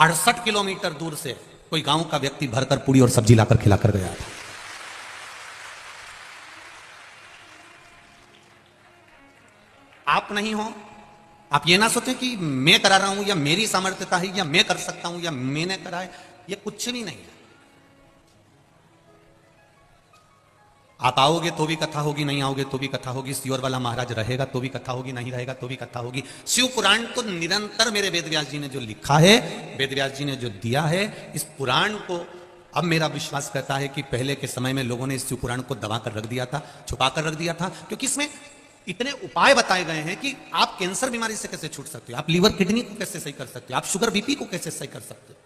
68 kilometre दूर से कोई गांव का व्यक्ति भरकर पूरी और सब्जी लाकर खिलाकर गया था। आप नहीं हो, आप ये ना सोचें कि मैं करा रहा हूं या मेरी सामर्थ्यता है या मैं कर सकता हूं या मैंने करा है, ये कुछ भी नहीं है। आप आओगे तो भी कथा होगी, नहीं आओगे तो भी कथा होगी। सियोर वाला महाराज रहेगा तो भी कथा होगी, नहीं रहेगा तो भी कथा होगी। शिव पुराण तो निरंतर मेरे वेदव्यास जी ने जो लिखा है, वेदव्यास जी ने जो दिया है, इस पुराण को अब मेरा विश्वास करता है कि पहले के समय में लोगों ने इस शिव पुराण को दबा कर रख दिया था, छुपा कर रख दिया था, क्योंकि इसमें इतने उपाय बताए गए हैं कि आप कैंसर बीमारी से कैसे छूट सकते हो, आप लीवर किडनी को कैसे सही कर सकते हो, आप शुगर बीपी को कैसे सही कर सकते हो,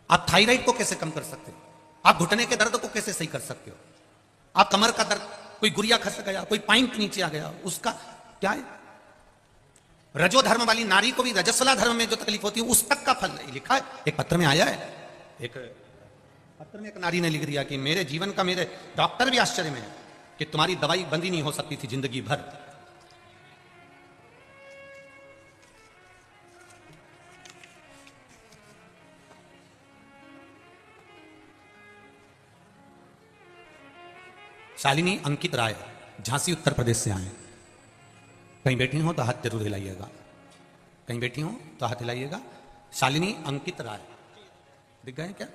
आप थायराइड को कैसे कम कर सकते हो, आप घुटने के दर्द को कैसे सही कर सकते हो, आप कमर का दर्द, कोई गुड़िया खस गया, कोई पाइंट नीचे आ गया, उसका क्या है। रजो धर्म वाली नारी को भी रजस्वला धर्म में जो तकलीफ होती है उस तक का फल लिखा है। एक पत्र में आया है, एक पत्र में एक नारी ने लिख दिया कि मेरे जीवन का, मेरे डॉक्टर भी आश्चर्य में है कि तुम्हारी दवाई बंद ही नहीं हो सकती थी जिंदगी भर। शालिनी अंकित राय, झांसी उत्तर प्रदेश से आए। कहीं बैठी हो तो हाथ जरूर हिलाइएगा, कहीं बैठी हो तो हाथ हिलाइएगा। शालिनी अंकित राय दिख गए क्या?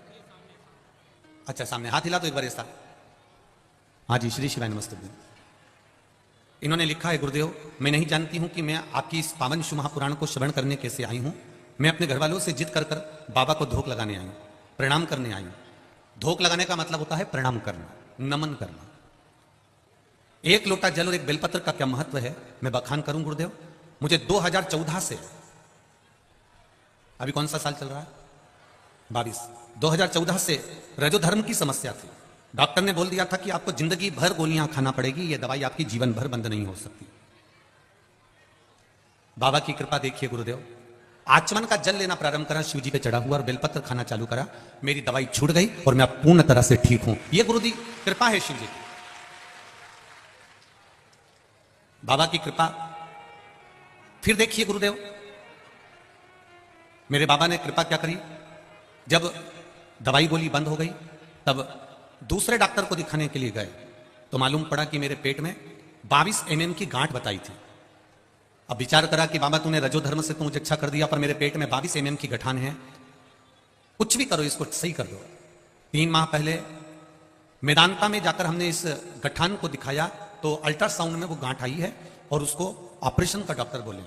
अच्छा, सामने हाथ हिला तो एक बार ऐसा। हाँ जी, श्री शिवाय नमस्ते। इन्होंने लिखा है, गुरुदेव मैं नहीं जानती हूं कि मैं आपकी इस पावन शिव महापुराण को श्रवण करने कैसे आई हूं। मैं अपने घर वालों से जिद कर कर बाबा को धोख लगाने आई हूं, प्रणाम करने आई हूं। धोख लगाने का मतलब होता है प्रणाम करना, नमन करना। एक लोटा जल और एक बेलपत्र का क्या महत्व है, मैं बखान करूं गुरुदेव। मुझे 2014 से, अभी कौन सा साल चल रहा है, 22, 2014 से रजो धर्म की समस्या थी। डॉक्टर ने बोल दिया था कि आपको जिंदगी भर गोलियां खाना पड़ेगी, यह दवाई आपकी जीवन भर बंद नहीं हो सकती। बाबा की कृपा देखिए गुरुदेव, आचमन का जल लेना प्रारंभ करा, शिव जी पे चढ़ा हुआ और बेलपत्र खाना चालू करा, मेरी दवाई छूट गई और मैं पूर्ण तरह से ठीक हूं। यह गुरु दी कृपा है, शिव जी की, बाबा की कृपा। फिर देखिए गुरुदेव, मेरे बाबा ने कृपा क्या करी, जब दवाई गोली बंद हो गई तब दूसरे डॉक्टर को दिखाने के लिए गए तो मालूम पड़ा कि मेरे पेट में 22 mm की गांठ बताई थी। अब विचार करा कि बाबा तूने रजो धर्म से तो मुझे अच्छा कर दिया, पर मेरे पेट में 22 mm की गठान है, कुछ भी करो इसको सही कर दो। 3 माह पहले मेदांता में जाकर हमने इस गठान को दिखाया तो अल्ट्रासाउंड में वो गांठ आई है और उसको ऑपरेशन का डॉक्टर बोले।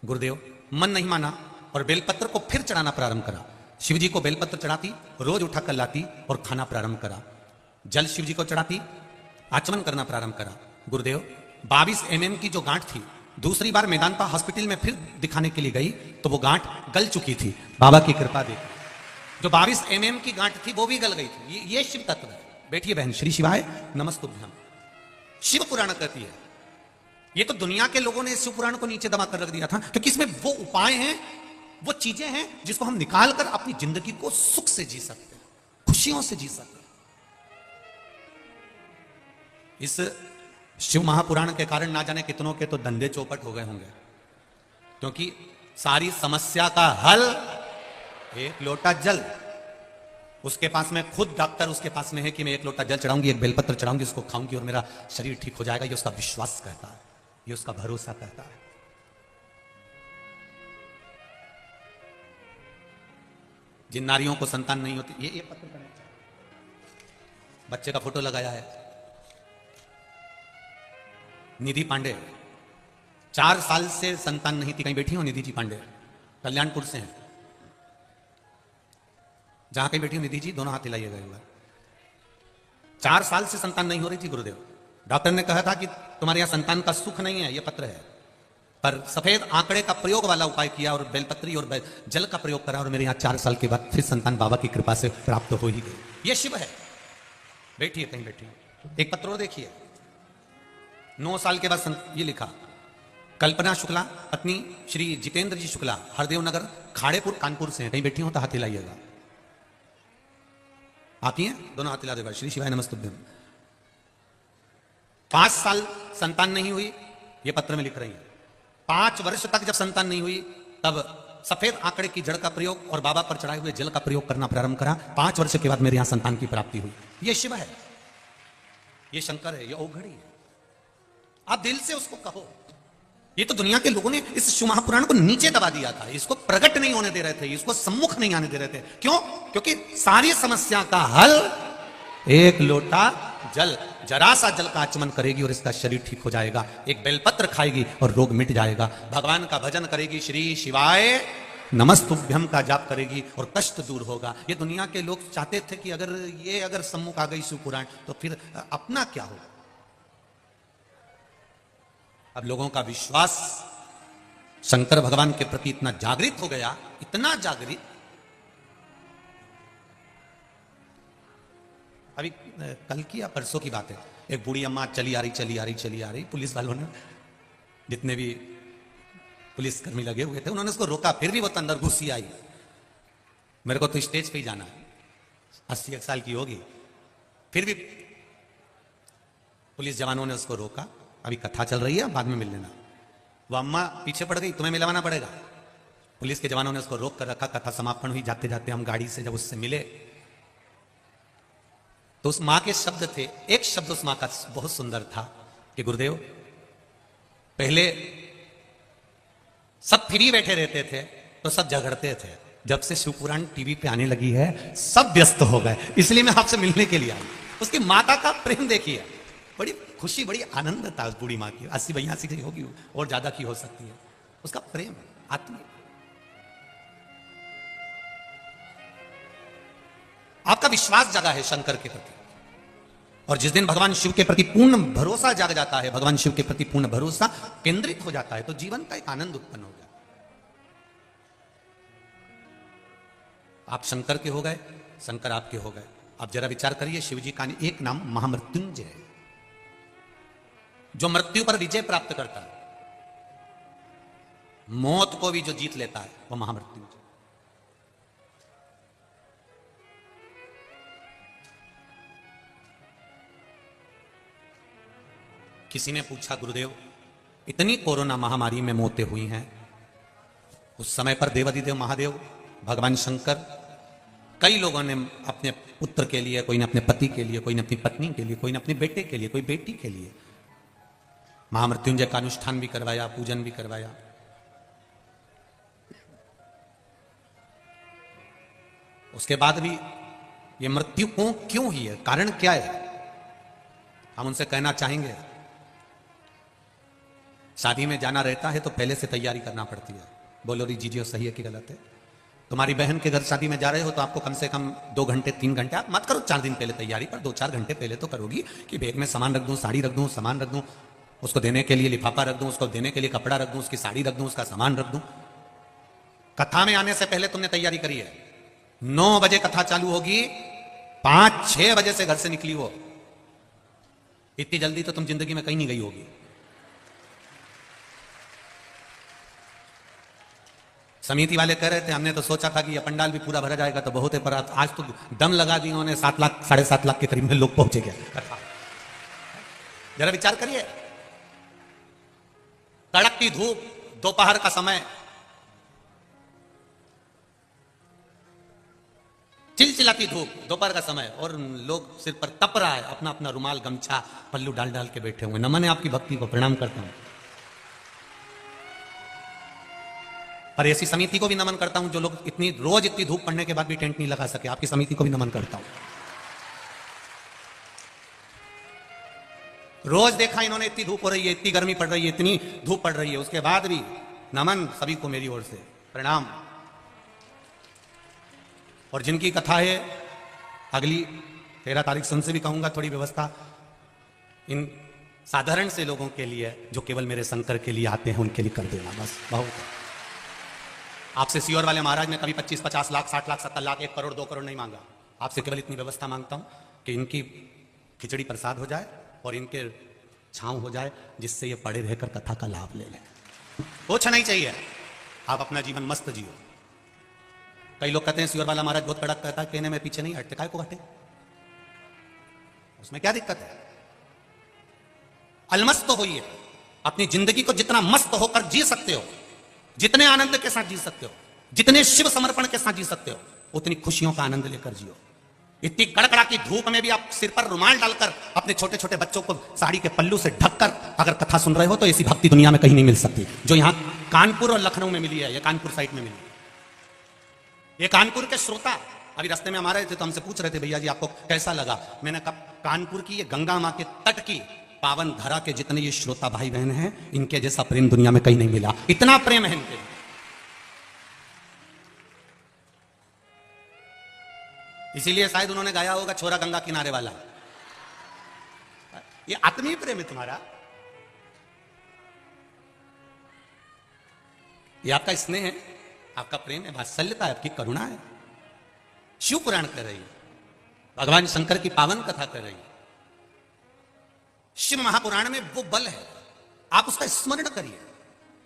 गुरुदेव मन नहीं माना और बेलपत्र को फिर चढ़ाना प्रारंभ करा। शिव जी को बेलपत्र चढ़ाती, रोज उठाकर लाती और खाना प्रारंभ करा। जल शिव जी को चढ़ाती, आचमन करना प्रारंभ करा। गुरुदेव 22 mm की जो गांठ थी, दूसरी बार मेदांता हॉस्पिटल में फिर दिखाने के लिए गई तो वो गांठ गल चुकी थी। बाबा की कृपा देखी, जो 22 mm की गांठ थी वो भी गल गई थी। ये शिव तत्व है। बैठिए बहन, श्री शिवाय नमस्तुभ्यम। शिव पुराण कहती है, ये तो दुनिया के लोगों ने शिव पुराण को नीचे दबा कर रख दिया था, क्योंकि इसमें वो उपाय हैं, वो चीजें हैं जिसको हम निकाल कर अपनी जिंदगी को सुख से जी सकते हैं, खुशियों से जी सकते हैं। इस शिव महापुराण के कारण ना जाने कितनों के तो धंधे चौपट हो गए होंगे, क्योंकि सारी समस्या का हल एक लोटा जल। उसके पास में खुद डॉक्टर उसके पास में है कि मैं एक लोटा जल चढ़ाऊंगी, एक बेलपत्र चढ़ाऊंगी, उसको खाऊंगी और मेरा शरीर ठीक हो जाएगा। ये उसका विश्वास कहता है, ये उसका भरोसा कहता है। जिन नारियों को संतान नहीं होती, ये पत्र का बच्चे का फोटो लगाया है, निधि पांडे, 4 साल से संतान नहीं थी। कहीं बैठी हो निधि जी पांडे, कल्याणपुर से हैं। जहां कहीं बैठी हो निधि जी, दोनों हाथ हिलाइएगा एक बार। 4 साल से संतान नहीं हो रही थी गुरुदेव। डॉक्टर ने कहा था कि तुम्हारे यहां संतान का सुख नहीं है, यह पत्र है, पर सफेद आंकड़े का प्रयोग वाला उपाय किया और बेलपत्री और जल का प्रयोग करा और मेरे यहां 4 साल के बाद फिर संतान बाबा की कृपा से प्राप्त हो ही गई। यह शिव है। बैठिए, कहीं बैठिए। एक पत्र और देखिए, 9 साल के बाद ये लिखा, कल्पना शुक्ला पत्नी श्री जितेंद्र जी शुक्ला, हरदेव नगर खाड़ेपुर कानपुर से हैं। कहीं बैठी हो तो हाथ हिलाइएगा। आती हैं, दोनों हाथ हिला देगा। श्री शिवाय नमस्तुभ्यम। 5 साल संतान नहीं हुई, ये पत्र में लिख रही है। 5 वर्ष तक जब संतान नहीं हुई तब सफेद आंकड़े की जड़ का प्रयोग और बाबा पर चढ़ाए हुए जल का प्रयोग करना प्रारंभ करा। 5 वर्ष के बाद मेरे यहां संतान की प्राप्ति हुई। ये शिव है, ये शंकर है, ये औघड़ी है। आप दिल से उसको कहो। ये तो दुनिया के लोगों ने इस शिव महापुराण को नीचे दबा दिया था, इसको प्रकट नहीं होने दे रहे थे, इसको सम्मुख नहीं आने दे रहे थे। क्यों? क्योंकि सारी समस्या का हल एक लोटा जल, जरा सा जल का आचमन करेगी और इसका शरीर ठीक हो जाएगा। एक बेलपत्र खाएगी और रोग मिट जाएगा। भगवान का भजन करेगी, श्री शिवाय नमस्तुभ्यम का जाप करेगी और कष्ट दूर होगा। ये दुनिया के लोग चाहते थे कि अगर सम्मुख आ गई शिव पुराण तो फिर अपना क्या होगा। अब लोगों का विश्वास शंकर भगवान के प्रति इतना जागृत हो गया, इतना जागृत। अभी कल की या परसों की बात है, एक बूढ़ी अम्मा चली आ रही, पुलिस वालों ने, जितने भी पुलिसकर्मी लगे हुए थे, उन्होंने उसको रोका, फिर भी वो तो अंदर घुसी आई। मेरे को तो स्टेज पे ही जाना है, 80 साल की होगी, फिर भी पुलिस जवानों ने उसको रोका। अभी कथा चल रही है, बाद में मिल लेना। वो अम्मा पीछे पड़ गई, तुम्हें मिलवाना पड़ेगा। पुलिस के जवानों ने उसको रोक कर रखा। कथा समापन हुई, जाते जाते हम गाड़ी से जब उससे मिले तो उस मां के शब्द थे, एक शब्द उस मां का बहुत सुंदर था कि गुरुदेव, पहले सब फ्री बैठे रहते थे तो सब झगड़ते थे, जब से शिवपुराण टीवी पे आने लगी है सब व्यस्त हो गए, इसलिए मैं आपसे मिलने के लिए आई। उसकी माता का प्रेम देखिए, बड़ी खुशी, बड़ी आनंद था उस बूढ़ी मां की। 80-82 की होगी और ज्यादा की हो सकती है। उसका प्रेम आत्मीय। आपका विश्वास जगा है शंकर के प्रति, और जिस दिन भगवान शिव के प्रति पूर्ण भरोसा जाग जाता है, भगवान शिव के प्रति पूर्ण भरोसा केंद्रित हो जाता है, तो जीवन का एक आनंद उत्पन्न हो जाता है। आप शंकर के हो गए, शंकर आपके हो गए। आप जरा विचार करिए, शिव जी का एक नाम महामृत्युंजय है, जो मृत्यु पर विजय प्राप्त करता है, मौत को भी जो जीत लेता है, वह महामृत्युंजय। किसी ने पूछा, गुरुदेव, इतनी कोरोना महामारी में मौतें हुई हैं, उस समय पर देवाधिदेव महादेव भगवान शंकर, कई लोगों ने अपने पुत्र के लिए, कोई ने अपने पति के लिए, कोई ने अपनी पत्नी के लिए, कोई ने अपने बेटे के लिए, कोई बेटी के लिए महामृत्युंजय का अनुष्ठान भी करवाया, पूजन भी करवाया। उसके बाद भी ये मृत्यु क्यों हुई है, कारण क्या है, हम उनसे कहना चाहेंगे। शादी में जाना रहता है तो पहले से तैयारी करना पड़ती है। बोलो री जीजियो, सही है कि गलत है? तुम्हारी बहन के घर शादी में जा रहे हो तो आपको कम से कम 2 घंटे 3 घंटे, आप मत करो 4 दिन पहले तैयारी, पर 2-4 घंटे पहले तो करोगी कि बैग में सामान रख दूं, साड़ी रख दूं, सामान रख दूं, उसको देने के लिए लिफाफा रख दूं, उसको देने के लिए कपड़ा रख दूं, उसकी साड़ी रख दूं, उसका सामान रख दूं। कथा में आने से पहले तुमने तैयारी करी है। 9 बजे कथा चालू होगी, 5-6 बजे से घर से निकली हो। इतनी जल्दी तो तुम जिंदगी में कहीं नहीं गई होगी। समिति वाले कह रहे थे, हमने तो सोचा था कि यह पंडाल भी पूरा भरा जाएगा तो बहुत है, पर आज तो दम लगा दी उन्होंने, 7 लाख 7.5 लाख के करीब में लोग पहुंचे गए। जरा विचार करिए, कड़कती धूप, दोपहर का समय, चिलचिलाती धूप, दोपहर का समय, और लोग सिर पर तप रहा है, अपना अपना रुमाल गमछा पल्लू डाल डाल के बैठे हुए। नमन है आपकी भक्ति को, प्रणाम करता हूं। और ऐसी समिति को भी नमन करता हूं जो लोग रोज इतनी धूप पड़ने के बाद भी टेंट नहीं लगा सके। आपकी समिति को भी नमन करता हूं। रोज देखा इन्होंने, इतनी धूप हो रही है, इतनी गर्मी पड़ रही है, इतनी धूप पड़ रही है, उसके बाद भी नमन सभी को मेरी ओर से, प्रणाम। और जिनकी कथा है अगली 13 तारीख से, उनसे भी कहूंगा थोड़ी व्यवस्था इन साधारण से लोगों के लिए, जो केवल मेरे शंकर के लिए आते हैं, उनके लिए कर देना, बस बहुत है। आपसे सीहोर वाले महाराज ने कभी 25-50 लाख, 60 लाख, 70 लाख, 1 करोड़ 2 करोड़ नहीं मांगा। आपसे केवल इतनी व्यवस्था मांगता हूं कि इनकी खिचड़ी प्रसाद हो जाए और इनके छांव हो जाए, जिससे ये पड़े रहकर कथा का लाभ ले लें। कुछ नहीं चाहिए, आप अपना जीवन मस्त जियो। कई लोग कहते हैं सीहोर वाला महाराज बहुत कड़क कहता है, कहने में पीछे नहीं हटते, काय को हटे, उसमें क्या दिक्कत है? अलमस्त होइए, अपनी जिंदगी को जितना मस्त होकर जी सकते हो, जितने आनंद के साथ जी सकते हो, जितने शिव समर्पण के साथ जी सकते हो उतनी खुशियों का आनंद लेकर जियो। इतनी कड़कड़ा की धूप में भी आप सिर पर रुमाल डालकर अपने छोटे छोटे बच्चों को साड़ी के पल्लू से ढककर अगर कथा सुन रहे हो तो ऐसी भक्ति दुनिया में कहीं नहीं मिल सकती जो यहां कानपुर और लखनऊ में मिली है, या कानपुर साइड में मिली। ये कानपुर के श्रोता अभी रास्ते में हमारे थे तो हमसे पूछ रहे थे, भैया जी आपको कैसा लगा? मैंने कहा कानपुर की ये गंगा मां के तट की पावन धरा के जितने ये श्रोता भाई बहन हैं, इनके जैसा प्रेम दुनिया में कहीं नहीं मिला। इतना प्रेम है इनके। इसीलिए शायद उन्होंने गाया होगा छोरा गंगा किनारे वाला। ये आत्मीय प्रेम है तुम्हारा, ये आपका स्नेह है, आपका प्रेम है, वात्सल्यता है, आपकी करुणा है। शिव पुराण कर रही है, भगवान शंकर की पावन कथा कर रही है। शिव महापुराण में वो बल है, आप उसका स्मरण करिए,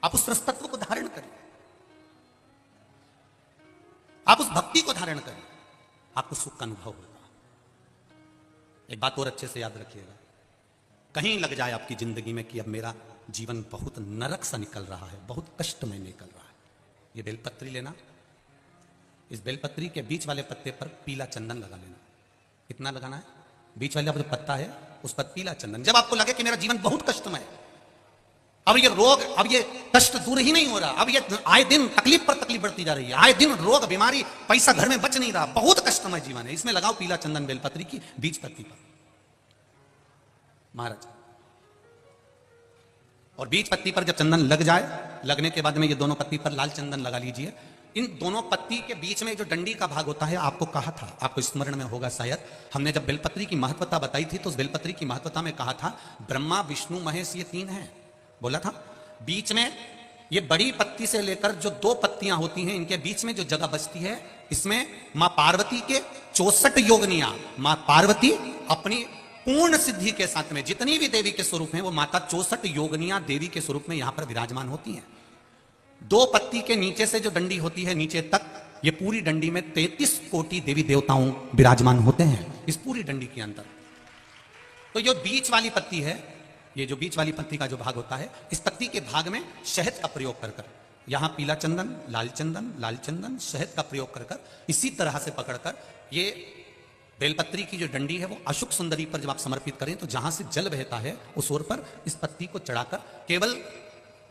आप उस रसतत्व को धारण करिए, आप उस भक्ति को धारण करिए, आपको सुख का अनुभव होगा। एक बात और अच्छे से याद रखिएगा, कहीं लग जाए आपकी जिंदगी में कि अब मेरा जीवन बहुत नरक सा निकल रहा है, बहुत कष्टमय निकल रहा है, ये बेलपत्री लेना, इस बेलपत्री के बीच वाले पत्ते पर पीला चंदन लगा लेना। कितना लगाना है? बीच वाला जो पत्ता है उस पर पीला चंदन। जब आपको लगे कि मेरा जीवन बहुत कष्टमय है, अब ये रोग, अब ये कष्ट दूर ही नहीं हो रहा, अब ये आए दिन तकलीफ पर तकलीफ बढ़ती जा रही है, आए दिन रोग बीमारी, पैसा घर में बच नहीं रहा, बहुत कष्टमय जीवन है, इसमें लगाओ पीला चंदन बेलपत्री की बीज पत्ती पर महाराज। और बीज पत्ती पर जब चंदन लग जाए, लगने के बाद में ये दोनों पत्ती पर लाल चंदन लगा लीजिए। इन दोनों पत्ती के बीच में जो डंडी का भाग होता है, आपको कहा था, आपको स्मरण में होगा शायद, हमने जब बेलपत्री की महत्वता बताई थी तो उस बेलपत्री की महत्वता में कहा था ब्रह्मा विष्णु महेश ये तीन हैं, बोला था। बीच में ये बड़ी पत्ती से लेकर जो दो पत्तियां होती हैं, इनके बीच में जो जगह बचती है, इसमें मां पार्वती के 64 योगनियां, मां पार्वती अपनी पूर्ण सिद्धि के साथ में जितनी भी देवी के स्वरूप हैं वो माता 64 योगनियां देवी के स्वरूप में यहां पर विराजमान होती हैं। दो पत्ती के नीचे से जो डंडी होती है नीचे तक, ये पूरी डंडी में 33 कोटि देवी देवताओं विराजमान होते हैं इस पूरी डंडी के अंदर। तो जो बीच वाली पत्ती है, ये जो बीच वाली पत्ती का जो भाग होता है, इस पत्ती के भाग में शहद का प्रयोग कर यहां पीला चंदन, लाल चंदन, लाल चंदन, शहद का प्रयोग कर इसी तरह से पकड़कर ये बेलपत्री की जो डंडी है वो अशुक सुंदरी पर जब आप समर्पित करें तो जहां से जल बहता है उस ओर पर इस पत्ती को चढ़ाकर केवल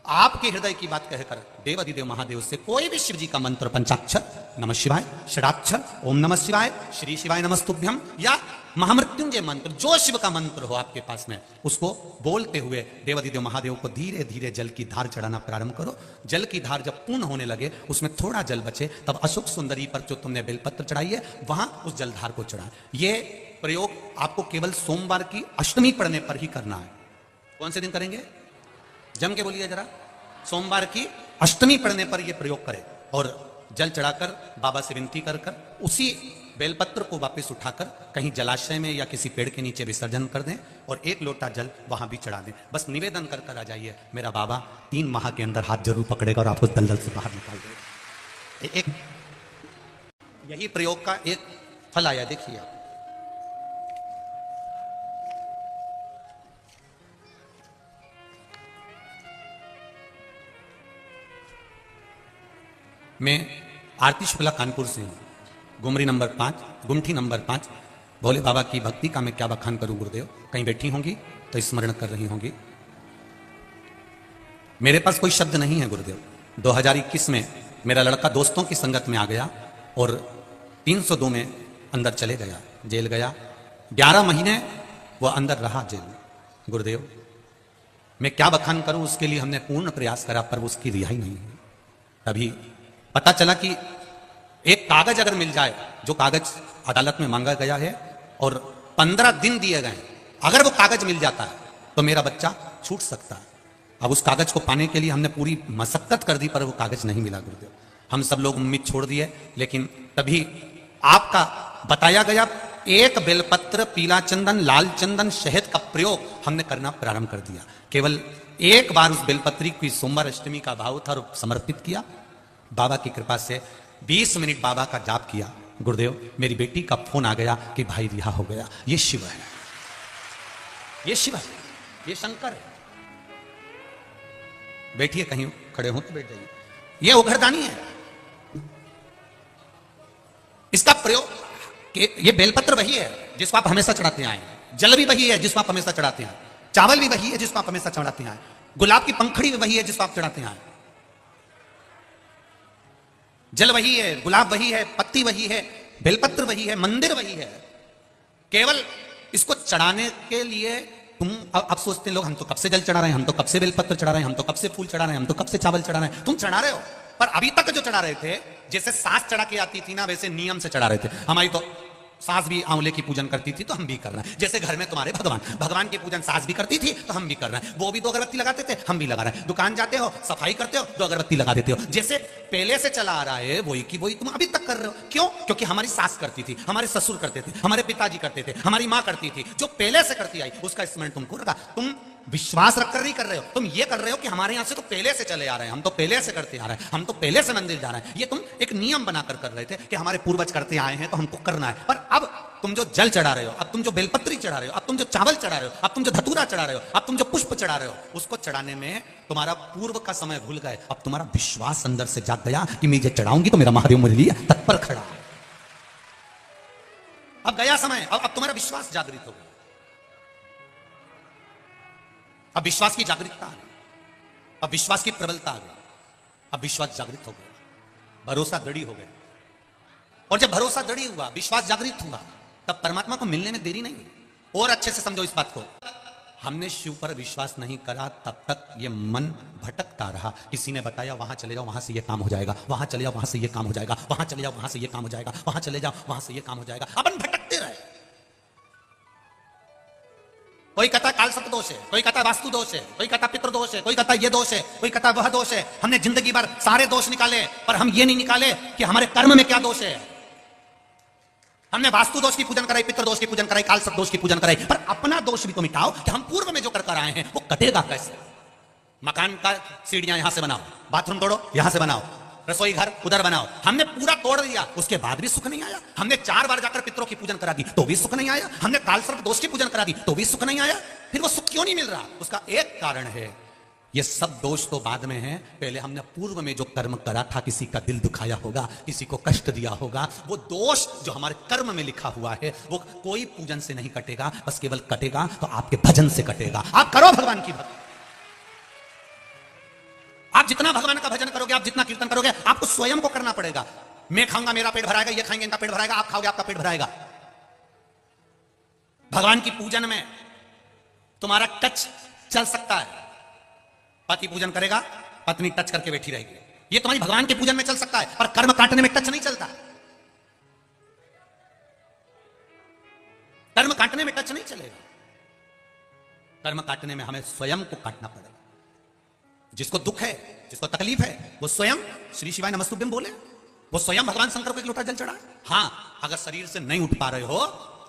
आपके हृदय की बात कहकर देव अधिदेव महादेव से कोई भी शिव जी का मंत्र, पंचाक्षर नमः शिवाय, षडाक्षर ओम नमः शिवाय, श्री शिवाय नमस्तुभ्यम, या महामृत्युंजय मंत्र, जो शिव का मंत्र हो आपके पास में, उसको बोलते हुए देव अधिदेव महादेव को धीरे धीरे जल की धार चढ़ाना प्रारंभ करो। जल की धार जब पूर्ण होने लगे, उसमें थोड़ा जल बचे, तब अशुक सुंदरी पर जो तुमने बेलपत्र चढ़ाई है वहां उस जलधार को चढ़ा। ये प्रयोग आपको केवल सोमवार की अष्टमी पढ़ने पर ही करना है। कौन से दिन करेंगे? जम के बोलिए जरा। सोमवार की अष्टमी पढ़ने पर यह प्रयोग करें और जल चढ़ाकर बाबा से विनती कर उसी बेलपत्र को वापस उठाकर कहीं जलाशय में या किसी पेड़ के नीचे विसर्जन कर दें और एक लोटा जल वहां भी चढ़ा दें। बस निवेदन कर आ जाइए, मेरा बाबा 3 माह के अंदर हाथ जरूर पकड़ेगा और आपको दलदल से बाहर निकाल देगा। एक यही प्रयोग का एक फल आया, देखिए आप। मैं आरती शुक्ला कानपुर से हूँ, गुमरी नंबर 5, गुमठी नंबर 5। भोले बाबा की भक्ति का मैं क्या बखान करूं गुरुदेव। कहीं बैठी होंगी तो स्मरण कर रही होंगी। मेरे पास कोई शब्द नहीं है गुरुदेव। 2021 में मेरा लड़का दोस्तों की संगत में आ गया और 302 में अंदर चले गया, जेल गया। 11 महीने वो अंदर रहा जेल में। गुरुदेव मैं क्या बखान करूं, उसके लिए हमने पूर्ण प्रयास करा पर उसकी रिहाई नहीं हुई। तभी पता चला कि एक कागज अगर मिल जाए, जो कागज अदालत में मांगा गया है और 15 दिन दिए गए, अगर वो कागज मिल जाता है तो मेरा बच्चा छूट सकता है। अब उस कागज को पाने के लिए हमने पूरी मशक्कत कर दी पर वो कागज नहीं मिला गुरुदेव। हम सब लोग उम्मीद छोड़ दिए, लेकिन तभी आपका बताया गया एक बेलपत्र, पीला चंदन, लाल चंदन, शहद का प्रयोग हमने करना प्रारंभ कर दिया। केवल एक बार उस बेलपत्री की सोमवार अष्टमी का भाव था और समर्पित किया। बाबा की कृपा से 20 मिनट बाबा का जाप किया। गुरुदेव मेरी बेटी का फोन आ गया कि भाई रिहा हो गया। ये शिव है, ये शिव है, ये शंकर है। बैठिए, कहीं खड़े हो तो बैठ जाइए। ये उघरदानी है। इसका प्रयोग ये बेलपत्र वही है जिसको आप हमेशा चढ़ाते आए, जल भी वही है जिसको आप हमेशा चढ़ाते हैं, चावल भी वही है जिसको आप हमेशा चढ़ाते आए, गुलाब की पंखड़ी भी वही है जिसको आप चढ़ाते आए। जल वही है, गुलाब वही है, पत्ती वही है, बेलपत्र वही है, मंदिर वही है। केवल इसको चढ़ाने के लिए तुम अब सोचते हैं लोग, हम तो कब से जल चढ़ा रहे हैं, हम तो कब से बेलपत्र चढ़ा रहे हैं, हम तो कब से फूल चढ़ा रहे हैं, हम तो कब से चावल चढ़ा रहे हैं। तुम चढ़ा रहे हो, पर अभी तक जो चढ़ा रहे थे, जैसे सास चढ़ा के आती थी ना, वैसे नियम से चढ़ा रहे थे। हमारी तो सास भी आंवले की पूजन करती थी तो हम भी कर रहे हैं। जैसे घर में तुम्हारे भगवान की पूजन सास भी करती थी तो हम भी कर रहे हैं। वो भी 2 अगरबत्ती लगाते थे, हम भी लगा रहे हैं। दुकान जाते हो, सफाई करते हो, 2 अगरबत्ती लगा देते हो। जैसे पहले से चला आ रहा है वही की वही तुम अभी तक कर रहे हो। क्यों? क्योंकि हमारी सास करती थी, हमारे ससुर करते थे, हमारे पिताजी करते थे, हमारी माँ करती थी। जो पहले से करती आई उसका स्मरण तुमको रखा। तुम विश्वास रखकर नहीं कर रहे हो, तुम ये कर रहे हो कि हमारे यहां से तो पहले से चले आ रहे हैं, हम तो पहले से करते आ रहे हैं, हम तो पहले से मंदिर जा रहे हैं। ये तुम एक नियम बनाकर कर रहे थे कि हमारे पूर्वज करते आए हैं तो हमको करना है। पर अब तुम जो जल चढ़ा रहे हो, अब तुम जो बेलपत्री चढ़ा रहे हो, अब तुम जो चावल चढ़ा रहे हो, अब तुम जो धतूरा चढ़ा रहे हो, अब तुम जो पुष्प चढ़ा रहे हो, उसको चढ़ाने में तुम्हारा पूर्व का समय भूल गए। अब तुम्हारा विश्वास अंदर से जाग गया कि मैं ये चढ़ाऊंगी तो मेरा महादेव मेरे लिए तत्पर खड़ा है। अब गया समय, अब तुम्हारा विश्वास जागृत हो गया। अब विश्वास की जागृतता आ गई, अब विश्वास की प्रबलता आ गई, अब विश्वास जागृत हो गया, भरोसा दृढ़ हो गया। और जब भरोसा दृढ़ हुआ, विश्वास जागृत हुआ, तब परमात्मा को मिलने में देरी नहीं। और अच्छे से समझो इस बात को, हमने शिव पर विश्वास नहीं करा तब तक ये मन भटकता रहा। किसी ने बताया वहां चले जाओ, वहां से ये काम हो जाएगा, वहां चले जाओ, वहां से ये काम हो जाएगा, वहां चले जाओ, वहां से ये काम हो जाएगा, वहां चले जाओ, वहां से ये काम हो जाएगा। अपन भटकते रहे। कोई कहता काल सर्प दोष है, कोई कहता वास्तु दोष है, कोई कहता पितृ दोष है, कोई कहता ये दोष है, कोई कहता वह दोष है। हमने जिंदगी भर सारे दोष निकाले, पर हम ये नहीं निकाले कि हमारे कर्म में क्या दोष है। हमने वास्तु दोष की पूजन कराई, पितृ दोष की पूजन कराई, काल सर्प दोष की पूजन कराई, पर अपना दोष भी तो मिटाओ कि हम पूर्व में जो कर आए हैं वो कटेगा कैसे। मकान का सीढ़ियां यहां से बनाओ, बाथरूम तोड़ो यहां से बनाओ, रसोई घर उधर बनाओ, हमने पूरा तोड़ दिया, उसके बाद भी सुख नहीं आया। हमने 4 बार जाकर पितरों की पूजन करा दी तो भी सुख नहीं आया। हमने काल सर्प दोष की पूजन करा दी तो भी सुख नहीं आया। फिर वो सुख क्यों नहीं मिल रहा? उसका एक कारण है, ये सब दोष तो बाद में है। पहले हमने पूर्व में जो कर्म करा था, किसी का दिल दुखाया होगा, किसी को कष्ट दिया होगा, वो दोष जो हमारे कर्म में लिखा हुआ है वो कोई पूजन से नहीं कटेगा, बस केवल कटेगा तो आपके भजन से कटेगा। आप करो भगवान की भक्ति, आप जितना भगवान का भजन करोगे, आप जितना कीर्तन करोगे, आपको स्वयं को करना पड़ेगा। मैं खाऊंगा मेरा पेट भराएगा, ये खाएंगे इनका पेट भराएगा, आप खाओगे आपका पेट भराएगा। भगवान की पूजन में तुम्हारा टच चल सकता है। पति पूजन करेगा, पत्नी टच करके बैठी रहेगी, ये तुम्हारी भगवान के पूजन में चल सकता है, पर कर्म काटने में टच नहीं चलता। कर्म काटने में टच नहीं चलेगा। कर्म काटने में हमें स्वयं को काटना पड़ेगा। जिसको दुख है, जिसको तकलीफ है, वो स्वयं श्री शिवाय नमस्तुभ्यम बोले, वो स्वयं भगवान शंकर को एक लोटा जल चढ़ाए। हां, अगर शरीर से नहीं उठ पा रहे हो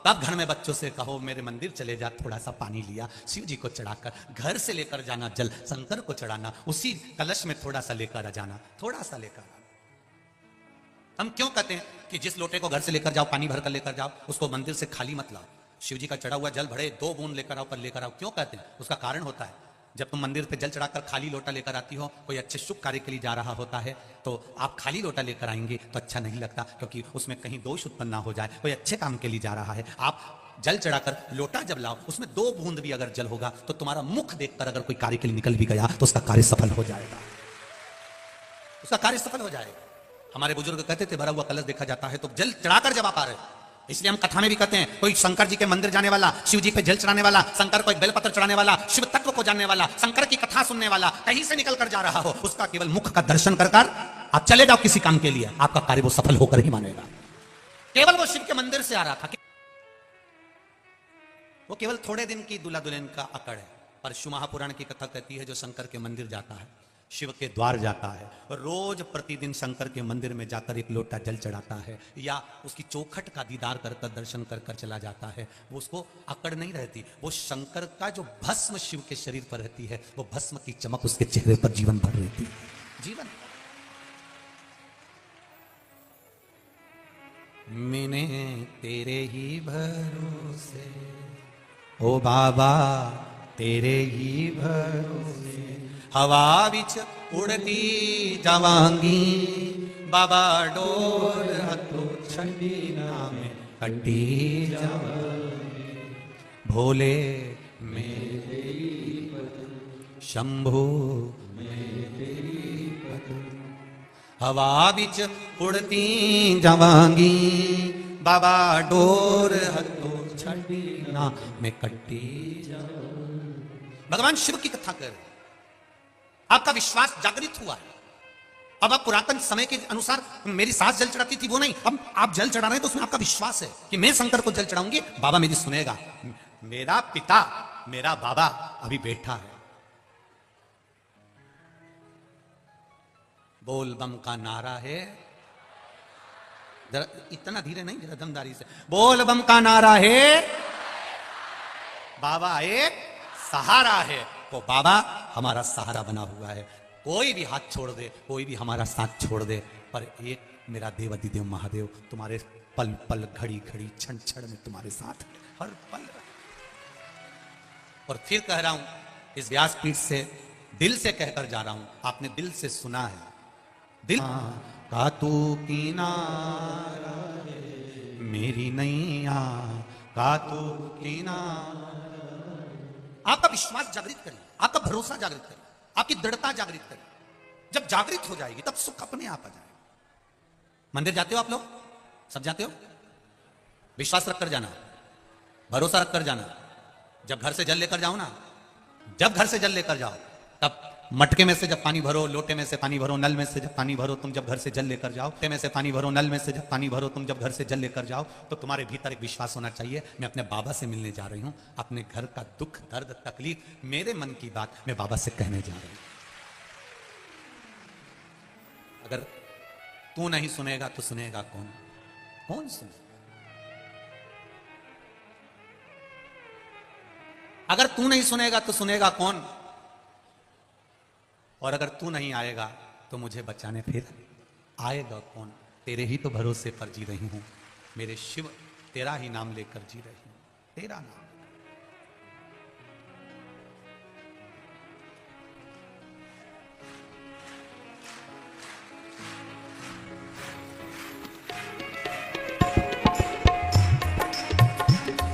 तब घर में बच्चों से कहो मेरे मंदिर चले जा, थोड़ा सा पानी लिया, शिव जी को चढ़ाकर घर से लेकर जाना, जल शंकर को चढ़ाना, उसी कलश में थोड़ा सा लेकर आ जाना, थोड़ा सा लेकर आना। हम क्यों कहते हैं कि जिस लोटे को घर से लेकर जाओ, पानी भरकर लेकर जाओ, उसको मंदिर से खाली मत लाओ। शिव जी का चढ़ा हुआ जल भरे 2 बूंद लेकर आओ, पर लेकर आओ। क्यों कहते हैं? उसका कारण होता है, जब तुम मंदिर पे जल चढ़ाकर खाली लोटा लेकर आती हो, कोई अच्छे शुभ कार्य के लिए जा रहा होता है, तो आप खाली लोटा लेकर आएंगे तो अच्छा नहीं लगता, क्योंकि उसमें कहीं दोष उत्पन्न ना हो जाए। कोई अच्छे काम के लिए जा रहा है, आप जल चढ़ाकर लोटा जब लाओ, उसमें 2 बूंद भी अगर जल होगा तो तुम्हारा मुख देखकर अगर कोई कार्य के लिए निकल भी गया तो उसका कार्य सफल हो जाएगा, उसका कार्य सफल हो जाएगा। हमारे बुजुर्ग कहते थे, भरा हुआ कलश देखा जाता है तो जल चढ़ाकर जब आप आ रहे। इसलिए हम कथा में भी कहते हैं, कोई शंकर जी के मंदिर जाने वाला, शिव जी पे जल चढ़ाने वाला, शंकर को एक बेलपत्र चढ़ाने वाला, शिव तत्व को जानने वाला, शंकर की कथा सुनने वाला कहीं से निकल कर जा रहा हो, उसका केवल मुख का दर्शन कर आप चले जाओ किसी काम के लिए, आपका कार्य वो सफल होकर ही मानेगा। केवल वो शिव के मंदिर से आ रहा था, वो केवल थोड़े दिन की दूल्हा दुल्हन का अकड़ है। पर शिव महापुराण की कथा कहती है, जो शंकर के मंदिर जाता है, शिव के द्वार जाता है, रोज प्रतिदिन शंकर के मंदिर में जाकर एक लोटा जल चढ़ाता है, या उसकी चौखट का दीदार कर कर दर्शन कर कर चला जाता है, वो उसको अकड़ नहीं रहती। वो शंकर का जो भस्म शिव के शरीर पर रहती है, वो भस्म की चमक उसके चेहरे पर जीवन भर रहती है। जीवन मैंने तेरे ही भरोसे, ओ बाबा तेरे ही भरोसे, हवा विच उड़ती जावांगी, बाबा डोर हथों छठी नाम कटी भोले मेरे शंभु हवा बिच उड़ती जवांगी बाबा डोर हतो छठी नाम में कटी। भगवान शिव की कथा कर रहे, आपका विश्वास जागृत हुआ है। अब आप पुरातन समय के अनुसार मेरी सास जल चढ़ाती थी वो नहीं, अब आप जल चढ़ा रहे हैं तो उसमें आपका विश्वास है कि मैं शंकर को जल चढ़ाऊंगी, बाबा मेरी सुनेगा। मेरा पिता मेरा बाबा अभी बैठा है। बोल बम का नारा है, जरा इतना धीरे नहीं, जरा दमदारी से बोल बम का नारा है। बाबा एक सहारा है, वो बाबा हमारा सहारा बना हुआ है। कोई भी हाथ छोड़ दे, कोई भी हमारा साथ छोड़ दे, पर एक मेरा देवाधिदेव महादेव तुम्हारे पल पल घड़ी घड़ी क्षण क्षण में तुम्हारे साथ हर पल। और फिर कह रहा हूं इस व्यासपीठ से, दिल से कहकर जा रहा हूं, आपने दिल से सुना है। दिल का तू किनारा मेरी नैया का तू किनारा। आपका विश्वास जागृत करिए, आपका भरोसा जागृत करिए, आपकी दृढ़ता जागृत करिए। जब जागृत हो जाएगी तब सुख अपने आप आ जाएगा। मंदिर जाते हो आप लोग, सब जाते हो? विश्वास रखकर जाना, भरोसा रखकर जाना। जब घर से जल लेकर जाओ ना, जब घर से जल लेकर जाओ, तब मटके में से जब पानी भरो, लोटे में से पानी भरो, नल में से जब पानी भरो, तुम जब घर से जल लेकर जाओ, लोटे में से पानी भरो, नल में से जब पानी भरो, तुम जब घर से जल लेकर जाओ, तो तुम्हारे भीतर एक विश्वास होना चाहिए, मैं अपने बाबा से मिलने जा रही हूं, अपने घर का दुख दर्द तकलीफ, मेरे मन की बात मैं बाबा से कहने जा रही हूं। अगर तू नहीं सुनेगा तो सुनेगा कौन? कौन सुनेगा? अगर तू नहीं सुनेगा तो सुनेगा कौन? और अगर तू नहीं आएगा तो मुझे बचाने फिर आएगा कौन? तेरे ही तो भरोसे पर जी रही हूं मेरे शिव, तेरा ही नाम लेकर जी रही हूं, तेरा नाम।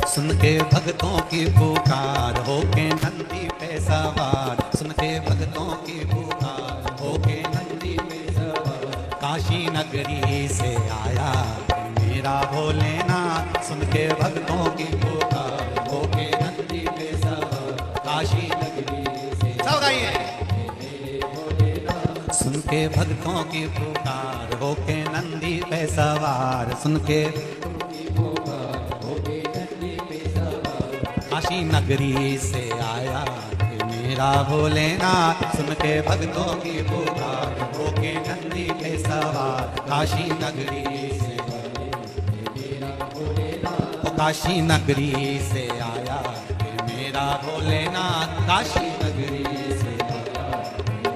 सुन के भक्तों की पुकार होके नंदी पे सवार, सुन के भक्तों की पुकार होके नंदी पे सवार, काशी नगरी से आया मेरा भोलेनाथ। सुन के भक्तों की पुकार होके नंदी पे सवार, काशी नगरी से सब गाइए। सुन के भक्तों की पुकार होके नंदी पे सवार, सुन के काशी नगरी से आया मेरा भोलेनाथ। सुन के भक्तों की पुकार होके नंदी पे सवार, काशी नगरी से मेरा भोलेनाथ। काशी नगरी से आया मेरा भोलेनाथ, काशी नगरी से आया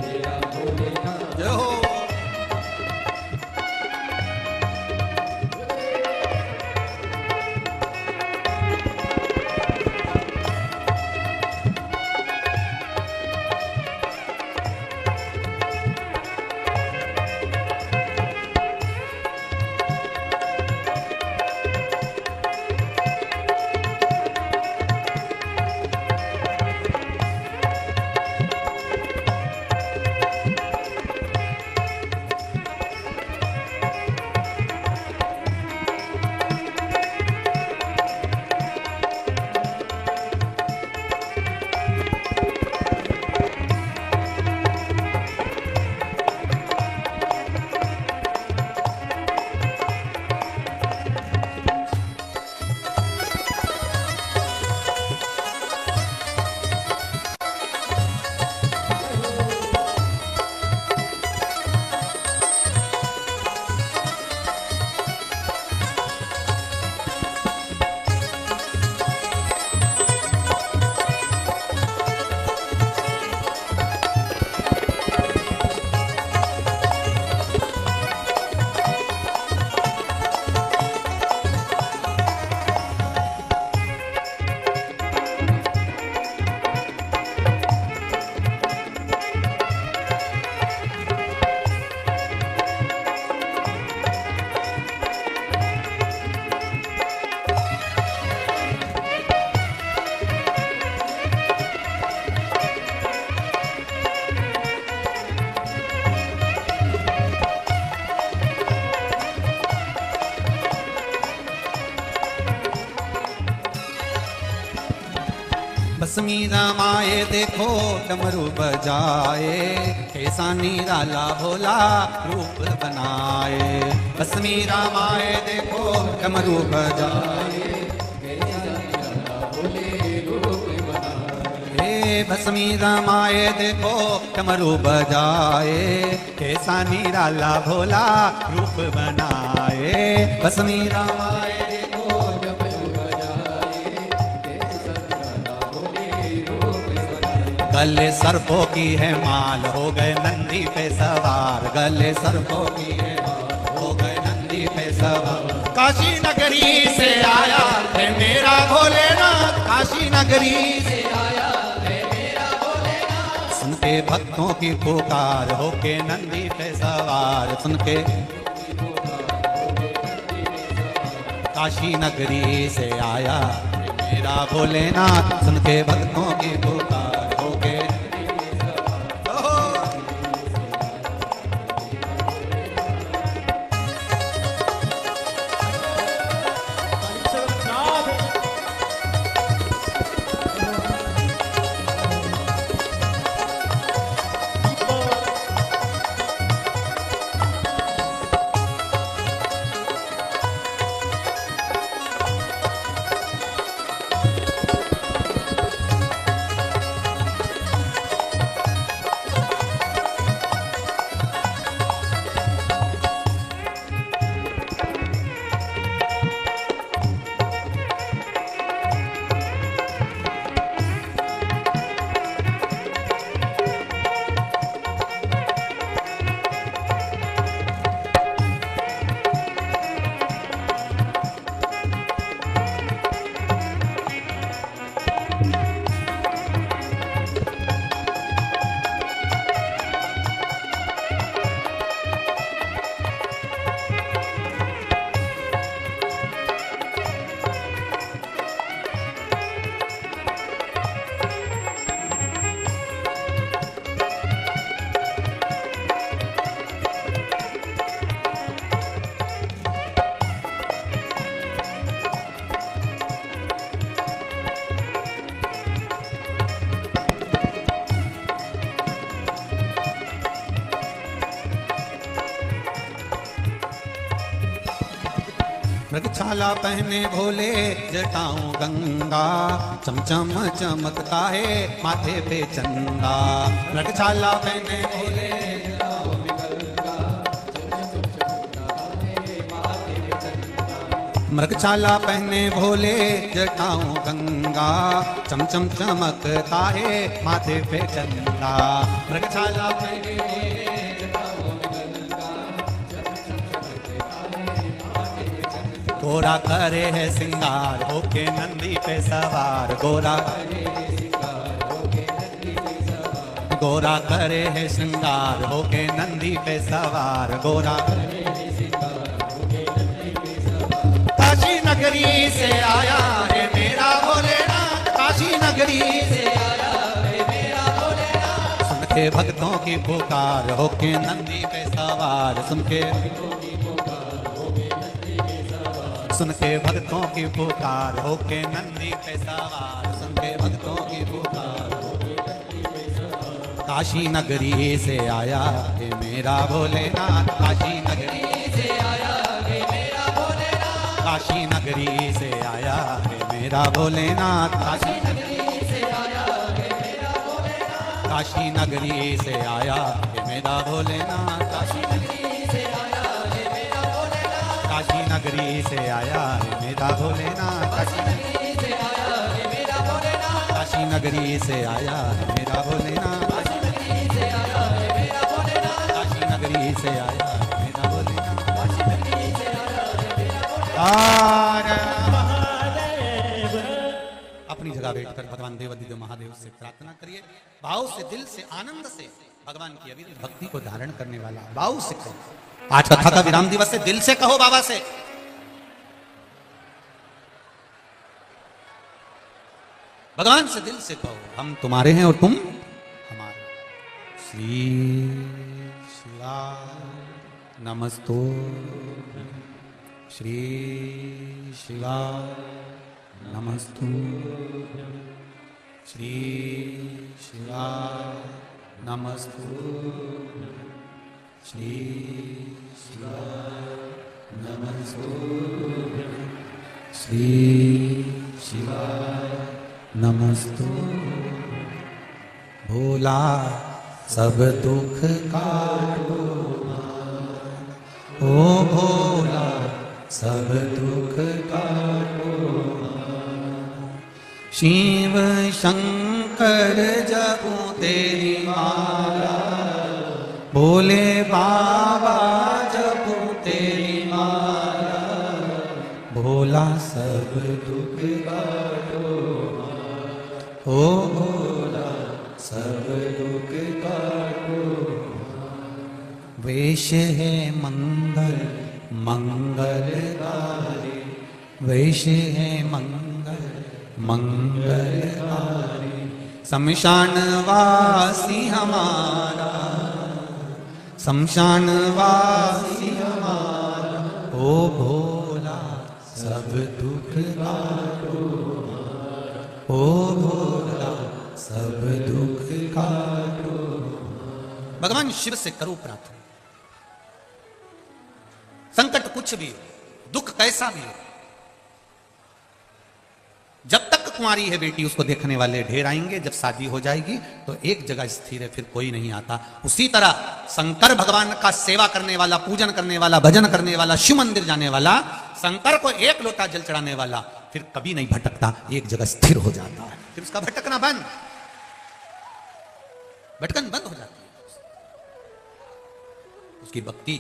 मेरा भोलेनाथ। जय हो। भस्मी रमाए देखो डमरू बजाए, कैसा निराला भोला रूप बनाए। भस्मी रमाए देखो डमरू बजाए, भस्मी रमाए देखो डमरू बजाए, कैसा निराला भोला रूप बनाए। भस्मी रमाए देखो डमरू बजाए, कैसा निराला भोले रूप बनाए। गले सर्पों की है माल हो गए नंदी पे सवार, गले सर्पों की है माल हो गए नंदी पे सवार। काशी नगरी से आया है मेरा भोलेनाथ, काशी नगरी से आया सुनके भक्तों की पुकार होके नंदी पे सवार, सुनके काशी नगरी से आया मेरा भोलेनाथ, सुनके भक्तों की पुकार होके। मृगछाला पहने भोले जटाऊं गंगा, चमचम चमकता है माथे पे चंदा। मृगछाला पहने भोले जटाऊं गंगा, मृगछाला पहने भोले जटाऊं गंगा, चमचम चमकता है माथे पे चंदा। मृगछाला पहने गोरा करे है सिंगार होके नंदी पे सवार, गोरा गोरा करे है सिंगार होके नंदी पे सवार, गोरा काशी नगरी से आया है मेरा भोलेनाथ, काशी नगरी से आया है मेरा भोलेनाथ। सुन के भक्तों की पुकार होके नंदी पे सवार, सुन के सुन के भक्तों की पुकार होके नंदी पे सवार, सुन के भक्तों की पुकार काशी नगरी से आया है मेरा भोलेनाथ, काशी नगरी से आया है मेरा भोलेनाथ, काशी नगरी से आया है मेरा भोलेनाथ, काशी नगरी से आया है मेरा भोलेनाथ, काशी नगरी से आया है मेरा भोलेनाथ, काशी नगरी से आया है मेरा भोलेनाथ, काशी नगरी से आया है मेरा भोलेनाथ, काशी नगरी से आया है मेरा भोलेनाथ, काशी नगरी से आया है मेरा भोलेनाथ, काशी नगरी से आया है मेरा भोलेनाथ, काशी नगरी से आया है मेरा भोलेनाथ, काशी नगरी से आया है मेरा भोलेनाथ। अपनी जगह बैठकर भगवान देवाधिदेव महादेव से प्रार्थना करिए, भाव से, दिल से, आनंद से भगवान की अविरत भक्ति को धारण करने वाला भाव से कहो। आज कथा का विराम दिवस है, दिल से कहो बाबा से, भगवान से दिल से कहो, हम तुम्हारे हैं और तुम हमारे। श्री शिवाय नमस्तो, श्री शिवाय नमस्तु, श्री शिवाय नमस्तुभ्यं। श्री शिवाय नमस्तुभ्यं। श्री शिवाय नमस्तुभ्यं। भोला सब दुख काटो, ओ भोला सब दुख काटो। शिव शंकर जपो तेरी माला, भोले बाबा जपो तेरी माला। भोला सब दुख काटो, ओ भोला सब दुख काटो। वेश है मंगल मंगलकारी, वेश है मंगल मंगलकारी। शमशान वासी हमारा, शमशान वासी हमारा। ओ भोला सब दुख काटो, ओ भोला सब दुख काटो। भगवान शिव से करो प्रार्थना। संकट कुछ भी हो, दुख कैसा भी हो, जब तक कुंवारी है बेटी उसको देखने वाले ढेर आएंगे। जब शादी हो जाएगी तो एक जगह स्थिर है, फिर कोई नहीं आता। उसी तरह शंकर भगवान का सेवा करने वाला, पूजन करने वाला, भजन करने वाला, शिव मंदिर जाने वाला, शंकर को एक लोटा जल चढ़ाने वाला फिर कभी नहीं भटकता, एक जगह स्थिर हो जाता है। फिर उसका भटकना बंद, भटकन बंद हो जाती है, उसकी भक्ति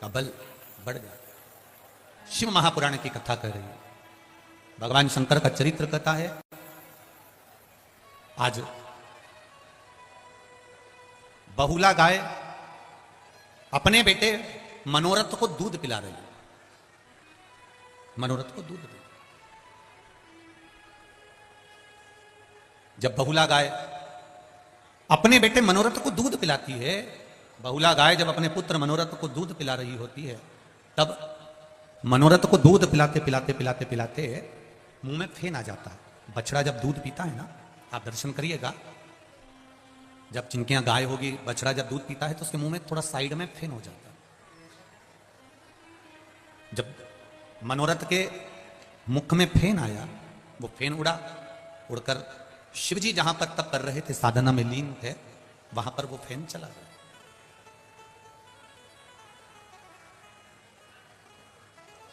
का बल बढ़ जाता है। शिव महापुराण की कथा कर रही है, भगवान शंकर का चरित्र कथा है। आज बहुला गाय अपने बेटे मनोरथ को दूध पिला रही है, मनोरथ को दूध पिला। जब बहुला गाय अपने बेटे मनोरथ को दूध पिलाती है, बहुला गाय जब अपने पुत्र मनोरथ को दूध पिला रही होती है, तब मनोरथ को दूध पिलाते पिलाते पिलाते पिलाते मुंह में फेन आ जाता है। बछड़ा जब दूध पीता है ना, आप दर्शन करिएगा, जब चिंकियां गाय होगी, बछड़ा जब दूध पीता है तो उसके मुंह में थोड़ा साइड में फेन हो जाता है। जब मनोरथ के मुख में फेन आया, वो फेन उड़ा, उड़कर शिवजी जहां पर तप कर रहे थे, साधना में लीन थे, वहां पर वो फेन चला गया।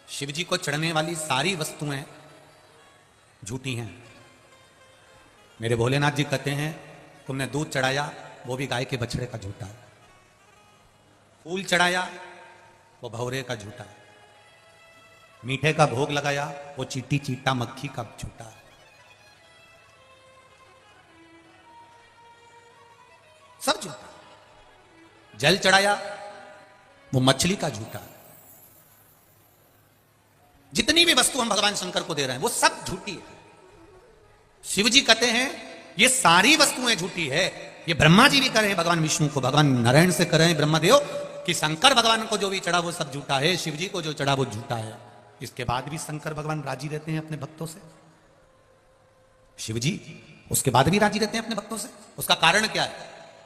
शिवजी को चढ़ने वाली सारी वस्तुएं झूठी हैं। मेरे भोलेनाथ जी कहते हैं, तुमने दूध चढ़ाया वो भी गाय के बछड़े का झूठा है, फूल चढ़ाया वो भौरे का झूठा है, मीठे का भोग लगाया वो चीटी चीटा मक्खी का झूठा है, सब झूठा। जल चढ़ाया वो मछली का झूठा है। जितनी भी वस्तु हम भगवान शंकर को दे रहे हैं वो सब झूठी है। शिव जी कहते हैं ये सारी वस्तुएं झूठी है। ये ब्रह्मा जी भी कह रहे हैं भगवान विष्णु को, भगवान नारायण से कह रहे हैं ब्रह्मदेव कि शंकर भगवान को जो भी चढ़ा वो सब झूठा है, शिव जी को जो चढ़ा वो झूठा है। इसके बाद भी शंकर भगवान राजी रहते हैं अपने भक्तों से, शिव जी उसके बाद भी राजी रहते हैं अपने भक्तों से। उसका कारण क्या है?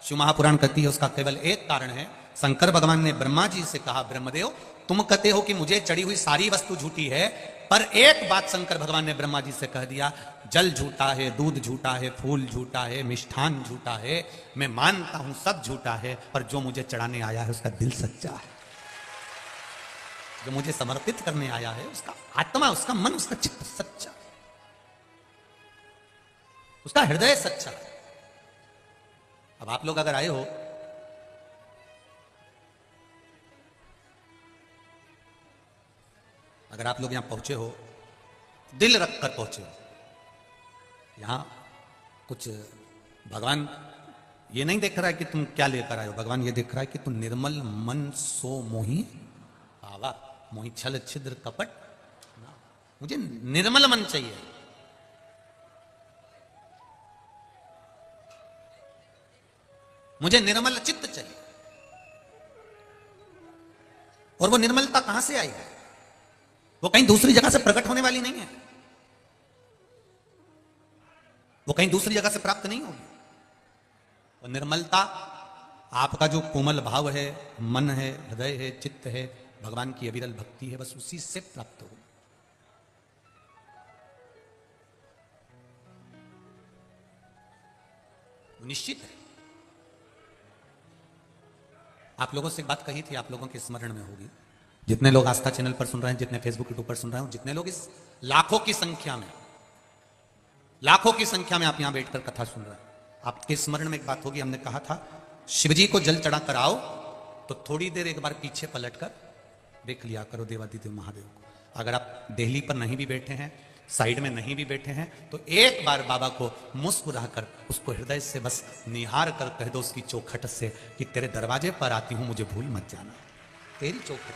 शिव महापुराण कहती है उसका केवल एक कारण है। शंकर भगवान ने ब्रह्मा जी से कहा, ब्रह्मदेव तुम कहते हो कि मुझे चढ़ी हुई सारी वस्तु झूठी है, पर एक बात शंकर भगवान ने ब्रह्मा जी से कह दिया, जल झूठा है, दूध झूठा है, फूल झूठा है, मिष्ठान झूठा है, मैं मानता हूं सब झूठा है, पर जो मुझे चढ़ाने आया है उसका दिल सच्चा है, जो मुझे समर्पित करने आया है उसका आत्मा, उसका मन, उसका चित्त सच्चा, उसका हृदय सच्चा। अब आप लोग अगर आए हो, अगर आप लोग यहां पहुंचे हो, दिल रखकर पहुंचे हो, यहां कुछ भगवान ये नहीं देख रहा है कि तुम क्या लेकर आए हो, भगवान ये देख रहा है कि तुम निर्मल मन सो मोही आवा, मोही छल छिद्र कपट, मुझे निर्मल मन चाहिए, मुझे निर्मल चित्त चाहिए। और वो निर्मलता कहां से आएगी? वो कहीं दूसरी जगह से प्रकट होने वाली नहीं है, वो कहीं दूसरी जगह से प्राप्त नहीं होगी। और निर्मलता आपका जो कोमल भाव है, मन है, हृदय है, चित्त है, भगवान की अविरल भक्ति है, बस उसी से प्राप्त होगी। निश्चित है। आप लोगों से एक बात कही थी, आप लोगों के स्मरण में होगी, जितने लोग आस्था चैनल पर सुन रहे हैं, जितने फेसबुक यूट्यूब पर सुन रहे हैं, जितने लोग इस लाखों की संख्या में आप यहां बैठकर कथा सुन रहे हैं, आपके स्मरण में एक बात होगी। हमने कहा था शिवजी को जल चढ़ा कर आओ तो थोड़ी देर एक बार पीछे पलटकर देख लिया करो देवादिदेव महादेव को। अगर आप दिल्ली पर नहीं भी बैठे हैं, साइड में नहीं भी बैठे हैं, तो एक बार बाबा को मुस्कुरा कर उसको हृदय से बस निहार कर कह दो उसकी चौखट से कि तेरे दरवाजे पर आती हूं, मुझे भूल मत जाना। तेरी चौखट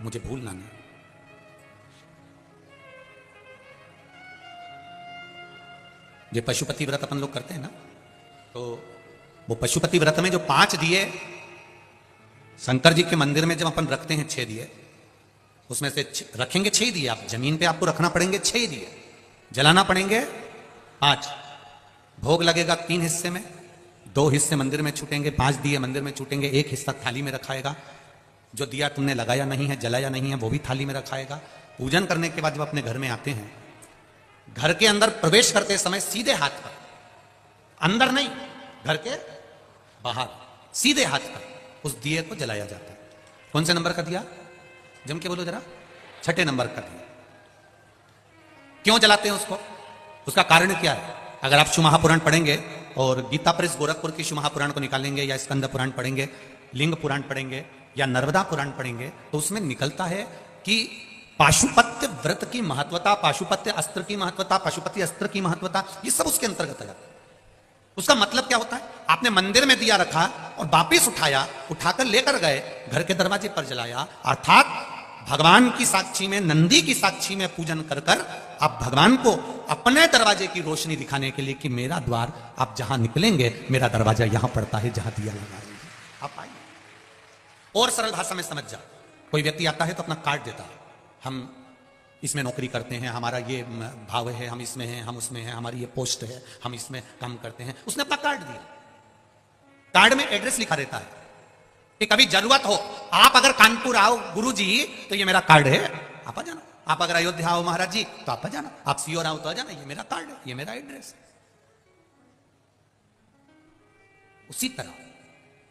मुझे भूलना नहीं। ये पशुपति व्रत अपन लोग करते हैं ना, तो वो पशुपति व्रत में जो 5 दिए शंकर जी के मंदिर में जब अपन रखते हैं, 6 दिए, उसमें से रखेंगे 6 दिए, आप जमीन पे आपको रखना पड़ेंगे 6 दिए, जलाना पड़ेंगे 5, भोग लगेगा 3 हिस्से में, 2 हिस्से मंदिर में छूटेंगे, 5 दिए मंदिर में छूटेंगे, 1 हिस्सा थाली में रखाएगा। जो दिया तुमने लगाया नहीं है, जलाया नहीं है, वो भी थाली में रखाएगा। पूजन करने के बाद जब अपने घर में आते हैं, घर के अंदर प्रवेश करते समय सीधे हाथ पर, अंदर नहीं, घर के बाहर सीधे हाथ पर उस दिए को जलाया जाता है। कौन से नंबर का दिया? जम के बोलो जरा। 6ठे नंबर का दिया। क्यों जलाते हैं उसको? उसका कारण क्या है? अगर आप शिव महापुराण पढ़ेंगे और गीता प्रेस गोरखपुर की शिव महापुराण को निकालेंगे, या स्कंद पुराण पढ़ेंगे, लिंग पुराण पढ़ेंगे, या नर्मदा पुराण पढ़ेंगे, तो उसमें निकलता है कि पाशुपत्य व्रत की महत्वता, पाशुपत्य अस्त्र की महत्वता, पाशुपति अस्त्र की महत्वता, ये सब उसके अंतर्गत आ जाता है। उसका मतलब क्या होता है? आपने मंदिर में दिया रखा और वापिस उठाया, उठाकर लेकर गए, घर के दरवाजे पर जलाया, अर्थात भगवान की साक्षी में, नंदी की साक्षी में पूजन कर कर आप भगवान को अपने दरवाजे की रोशनी दिखाने के लिए कि मेरा द्वार, आप जहां निकलेंगे मेरा दरवाजा यहां पड़ता है जहां दिया लगा रही है, आप आइए। और सरल भाषा में समझ जा, कोई व्यक्ति आता है तो अपना कार्ड देता है, हम इसमें नौकरी करते हैं, हमारा ये भाव है, हम इसमें हैं, हम उसमें हैं, हमारी ये पोस्ट है, हम इसमें काम करते हैं। उसने अपना कार्ड दिया, कार्ड में एड्रेस लिखा रहता है कि कभी जरूरत हो, आप अगर कानपुर आओ गुरुजी तो ये मेरा कार्ड है, आप आ जाना। आप अगर अयोध्या आओ महाराज जी तो आप आ जाना, आप सीओर आओ तो आ जाना, ये मेरा कार्ड है, ये मेरा एड्रेस है। उसी तरह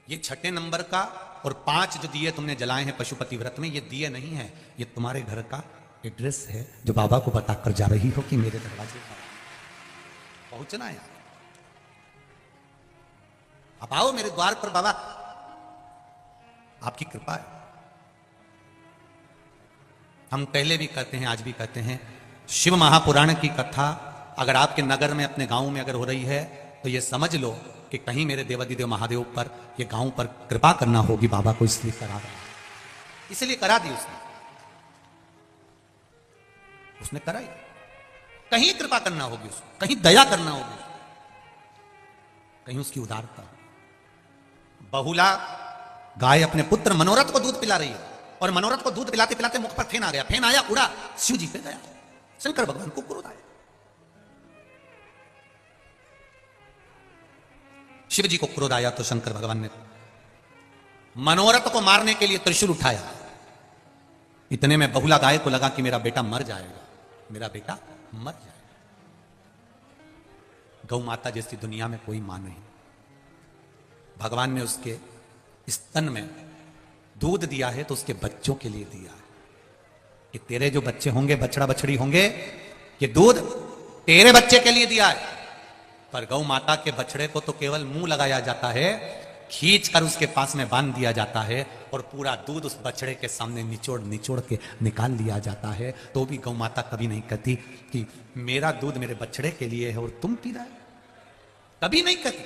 ये 6ठे नंबर का और 5 जो दिए तुमने जलाए हैं पशुपति व्रत में, ये दिए नहीं है, ये तुम्हारे घर का एड्रेस है जो बाबा को बताकर जा रही हो कि मेरे दरवाजे पर पहुंचना है। आप आओ मेरे द्वार पर, बाबा आपकी कृपा है। हम पहले भी कहते हैं, आज भी कहते हैं, शिव महापुराण की कथा अगर आपके नगर में, अपने गांव में अगर हो रही है, तो ये समझ लो कि कहीं मेरे देवादिदेव महादेव पर, ये गांव पर कृपा करना होगी बाबा को, इसलिए करा रहा है, इसलिए करा दी उसने कराई। कहीं कृपा करना होगी उसको, कहीं दया करना होगी उसको, कहीं उसकी उदारता। बहुला गाय अपने पुत्र मनोरथ को दूध पिला रही है, और मनोरथ को दूध पिलाते पिलाते मुख पर फेन आ गया, फेन आया, उड़ा, शिव जी पे गया, शंकर भगवान को क्रोध आया। शिव जी को क्रोध आया तो शंकर भगवान ने मनोरथ को मारने के लिए त्रिशूल उठाया। इतने में बहुला गाय को लगा कि मेरा बेटा मर जाएगा, मेरा बेटा मर जाएगा। गौ माता जैसी दुनिया में कोई मां नहीं। भगवान ने उसके स्तन में दूध दिया है तो उसके बच्चों के लिए दिया है कि तेरे जो बच्चे होंगे, बछड़ा बछड़ी होंगे, ये दूध तेरे बच्चे के लिए दिया है। पर गौ माता के बछड़े को तो केवल मुंह लगाया जाता है, खींच कर उसके पास में बांध दिया जाता है, और पूरा दूध उस बछड़े के सामने निचोड़ निचोड़ के निकाल लिया जाता है। तो भी गौ माता कभी नहीं कहती कि मेरा दूध मेरे बछड़े के लिए है और तुम पी रहा है, कभी नहीं कहती।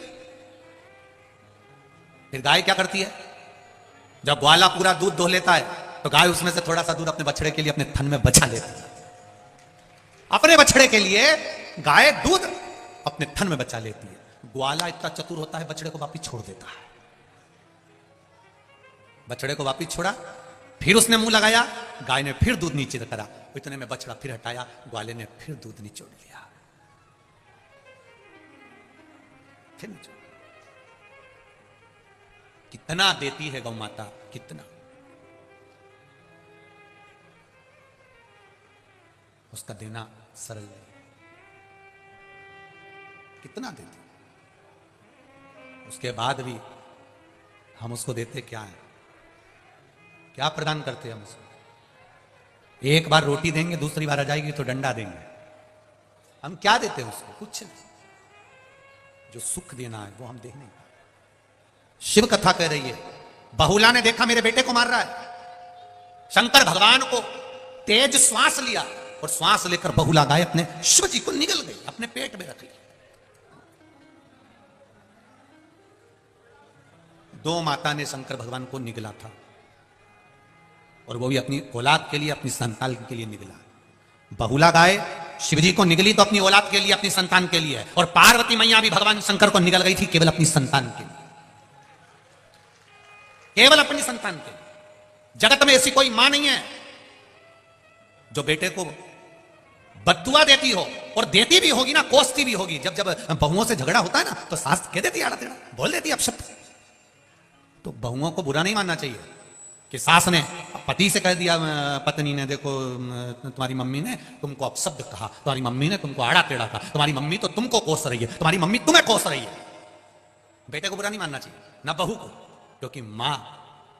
फिर गाय क्या करती है? जब ग्वाला पूरा दूध दो लेता है तो गाय उसमें से थोड़ा सा दूध अपने बछड़े के लिए अपने थन में बचा लेती है। अपने बछड़े के लिए गाय दूध अपने थन में बचा लेती है। ग्वाला इतना चतुर होता है, बछड़े को वापिस छोड़ देता है। बछड़े को वापिस छोड़ा, फिर उसने मुंह लगाया, गाय ने फिर दूध नीचे करा, इतने में बछड़ा फिर हटाया, ग्वाले ने फिर दूध निचोड़ लिया, फिर निचोड़। कितना देती है गौ माता, कितना। उसका देना सरल नहीं, कितना देती। उसके बाद भी हम उसको देते क्या है, क्या प्रदान करते हैं हम उसको? एक बार रोटी देंगे, दूसरी बार आ जाएगी तो डंडा देंगे। हम क्या देते हैं उसको? कुछ नहीं। जो सुख देना है वो हम दे नहीं पाते। शिव कथा कह रही है, बहुला ने देखा मेरे बेटे को मार रहा है, शंकर भगवान को तेज श्वास लिया और श्वास लेकर बहुला गाय अपने शिव जी को निगल गई, अपने पेट में रख ली। दो माता ने शंकर भगवान को निगला था, और वो भी अपनी औलाद के लिए, अपनी संतान के लिए निगला। बहुला गाय शिवजी को निगली तो अपनी औलाद के लिए, अपनी संतान के लिए, और पार्वती मैया भी भगवान शंकर को निगल गई थी केवल अपनी संतान के लिए, केवल अपनी संतान के लिए। जगत में ऐसी कोई मां नहीं है जो बेटे को बद्दुआ देती हो, और देती भी होगी ना, कोसती भी होगी। जब जब बहुओं से झगड़ा होता है ना, तो सास कह देती आड़ा टेढ़ा, बोल देती अपशब्द। तो बहुओं को बुरा नहीं मानना चाहिए कि सास ने पति से कह दिया, पत्नी ने, देखो तुम्हारी मम्मी ने तुमको अपशब्द कहा, तुम्हारी मम्मी ने तुमको आड़ा टेढ़ा कहा, तुम्हारी मम्मी तो तुमको कोस रही है, तुम्हारी मम्मी तुम्हें कोस रही है। बेटे को बुरा नहीं मानना चाहिए, ना बहू को, क्योंकि मां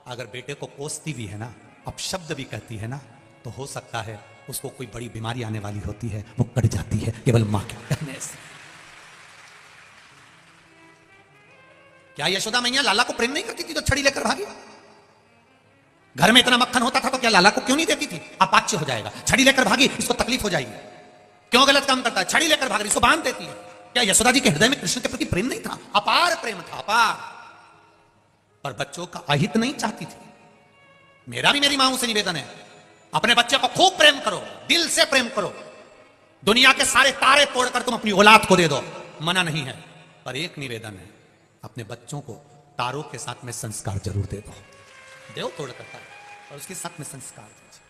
अगर बेटे को कोसती भी है ना, अपशब्द भी कहती है ना, तो हो सकता है उसको कोई बड़ी बीमारी आने वाली होती है, वो कट जाती है केवल मां के कहने से। क्या यशोदा मैया लाला को प्रेम नहीं करती थी तो छड़ी लेकर भागी? घर में इतना मक्खन होता था तो क्या लाला को क्यों नहीं देती थी? अपाच्य हो जाएगा, छड़ी लेकर भागी, इसको तकलीफ हो जाएगी, क्यों गलत काम करता है, छड़ी लेकर भाग रही, इसको बांध देती है। क्या यशोदा जी के हृदय में कृष्ण के प्रति प्रेम नहीं था? अपार प्रेम था, अपार। पर बच्चों का अहित नहीं चाहती थी। मेरा भी मेरी मां से निवेदन है, अपने बच्चे को खूब प्रेम करो, दिल से प्रेम करो। दुनिया के सारे तारे तोड़कर तुम अपनी औलाद को दे दो, मना नहीं है, पर एक निवेदन है, अपने बच्चों को तारों के साथ में संस्कार जरूर दे दो। देव तोड़ करता है, और उसके साथ में संस्कार दीजिए।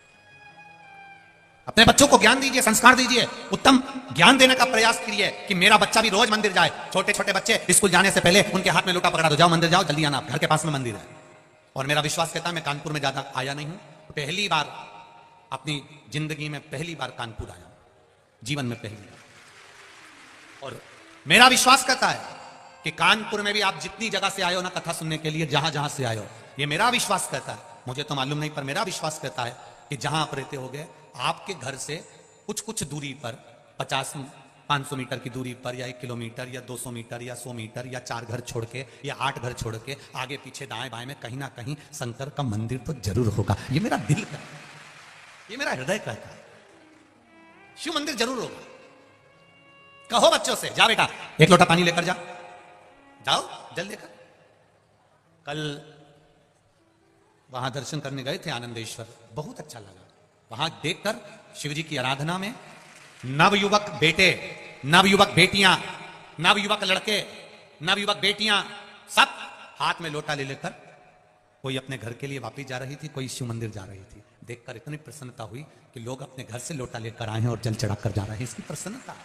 अपने बच्चों को ज्ञान दीजिए, संस्कार दीजिए, उत्तम ज्ञान देने का प्रयास कीजिए कि मेरा बच्चा भी रोज मंदिर जाए। छोटे छोटे बच्चे स्कूल जाने से पहले उनके हाथ में लोटा पकड़ा दो, जाओ मंदिर जाओ, जल्दी आना, घर के पास में मंदिर है। और मेरा विश्वास कहता है, मैं कानपुर में ज्यादा आया नहीं हूं, पहली बार अपनी जिंदगी में पहली बार कानपुर आया, जीवन में पहली बार। और मेरा विश्वास कहता है कि कानपुर में भी आप जितनी जगह से आए हो ना कथा सुनने के लिए, जहां जहां से आए हो, ये मेरा विश्वास कहता है, मुझे तो मालूम नहीं पर मेरा विश्वास कहता है कि जहां आप रहते होगे, आपके घर से कुछ कुछ दूरी पर, 50-500 मीटर की दूरी पर, या 1 किलोमीटर, या 200 मीटर, या 100 मीटर, या 4 घर छोड़ के, या 8 घर छोड़ के, आगे पीछे दाएं बाएं में कहीं ना कहीं शंकर का मंदिर तो जरूर होगा। ये मेरा दिल का, ये मेरा हृदय कहता है, शिव मंदिर जरूर होगा। कहो बच्चों से, जा बेटा 1 लोटा पानी लेकर जा, जाओ जल लेकर। कल वहां दर्शन करने गए थे आनंदेश्वर, बहुत अच्छा लगा। वहां देखकर शिव जी की आराधना में नवयुवक बेटे, नवयुवक बेटियां, नवयुवक लड़के, नवयुवक बेटियां, सब हाथ में लोटा ले लेकर, कोई अपने घर के लिए वापिस जा रही थी, कोई शिव मंदिर जा रही थी। देखकर इतनी प्रसन्नता हुई कि लोग अपने घर से लोटा लेकर आए हैं और जल चढ़ा कर जा रहे हैं, इसकी प्रसन्नता।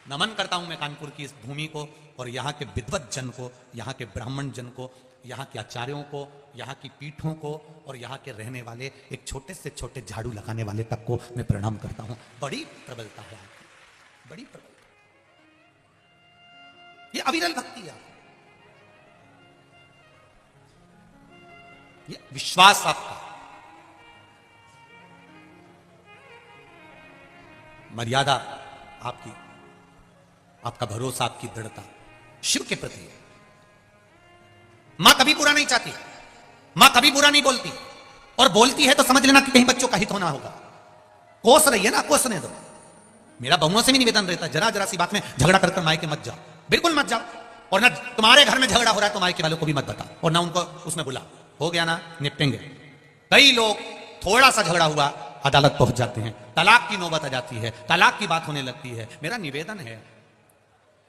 नमन करता हूं मैं कानपुर की इस भूमि को, और यहाँ के विद्वत जन को, यहाँ के ब्राह्मण जन को, यहाँ के आचार्यों को, यहाँ की पीठों को, और यहाँ के रहने वाले एक छोटे से छोटे झाड़ू लगाने वाले तक को मैं प्रणाम करता हूं। बड़ी प्रबलता है आपकी, बड़ी प्रबलता, ये अविरल भक्ति है, ये विश्वास आपका, मर्यादा आपकी, आपका भरोसा, आपकी दृढ़ता शिव के प्रति है। मां कभी बुरा नहीं चाहती, मां कभी बुरा नहीं बोलती, और बोलती है तो समझ लेना कि कहीं बच्चों का हित होना होगा। कोस रही है ना, कोसने दो। मेरा बहुओं से भी निवेदन रहता है, जरा जरा सी बात में झगड़ा कर मायके मत जाओ, बिल्कुल मत जाओ। और ना तुम्हारे घर में झगड़ा हो रहा है तो मायके वालों को भी मत बताओ, और ना उनको उसमें बुला, हो गया ना, निपटेंगे। कई लोग थोड़ा सा झगड़ा हुआ अदालत पहुंच जाते हैं, तलाक की नौबत आ जाती है, तलाक की बात होने लगती है। मेरा निवेदन है,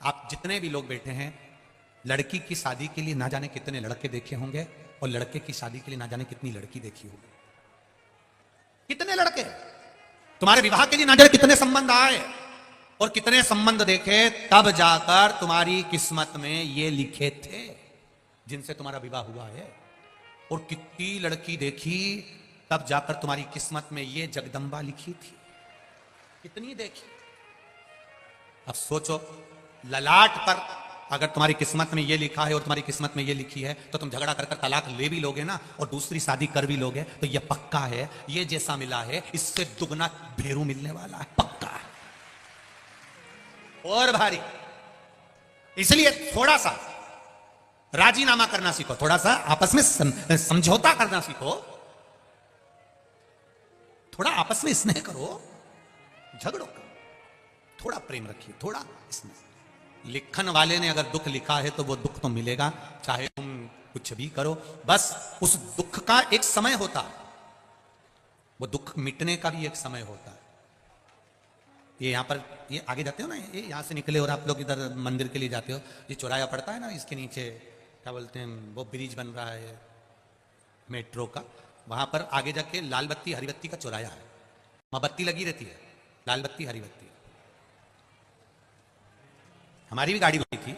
आप जितने भी लोग बैठे हैं, लड़की की शादी के लिए ना जाने कितने लड़के देखे होंगे, और लड़के की शादी के लिए ना जाने कितनी लड़की देखी होगी। कितने लड़के तुम्हारे विवाह के लिए नजर, कितने संबंध आए और कितने संबंध देखे, तब जाकर तुम्हारी किस्मत में ये लिखे थे जिनसे तुम्हारा विवाह हुआ है। और कितनी लड़की देखी, तब जाकर तुम्हारी किस्मत में ये जगदंबा लिखी थी। कितनी देखी। अब सोचो, ललाट पर अगर तुम्हारी किस्मत में ये लिखा है और तुम्हारी किस्मत में ये लिखी है, तो तुम झगड़ा कर कर तलाक ले भी लोगे ना, और दूसरी शादी कर भी लोगे, तो ये पक्का है, ये जैसा मिला है इससे दुगना भेरू मिलने वाला है, पक्का है और भारी। इसलिए थोड़ा सा राजीनामा करना सीखो, थोड़ा सा आपस में समझौता करना सीखो, थोड़ा आपस में स्नेह करो, झगड़ो करो, थोड़ा प्रेम रखिए, थोड़ा स्नेह। लिखन वाले ने अगर दुख लिखा है तो वो दुख तो मिलेगा, चाहे तुम कुछ भी करो। बस उस दुख का एक समय होता है, वो दुख मिटने का भी एक समय होता है। ये यहां पर, ये आगे जाते हो ना, ये यहां से निकले और आप लोग इधर मंदिर के लिए जाते हो, ये चौराया पड़ता है ना, इसके नीचे क्या बोलते हैं, वो ब्रिज बन रहा है मेट्रो का, वहां पर आगे जाके लाल बत्ती हरी बत्ती का चौराया है, वहां बत्ती लगी रहती है, लाल बत्ती हरी बत्ती। हमारी भी गाड़ी बनी थी,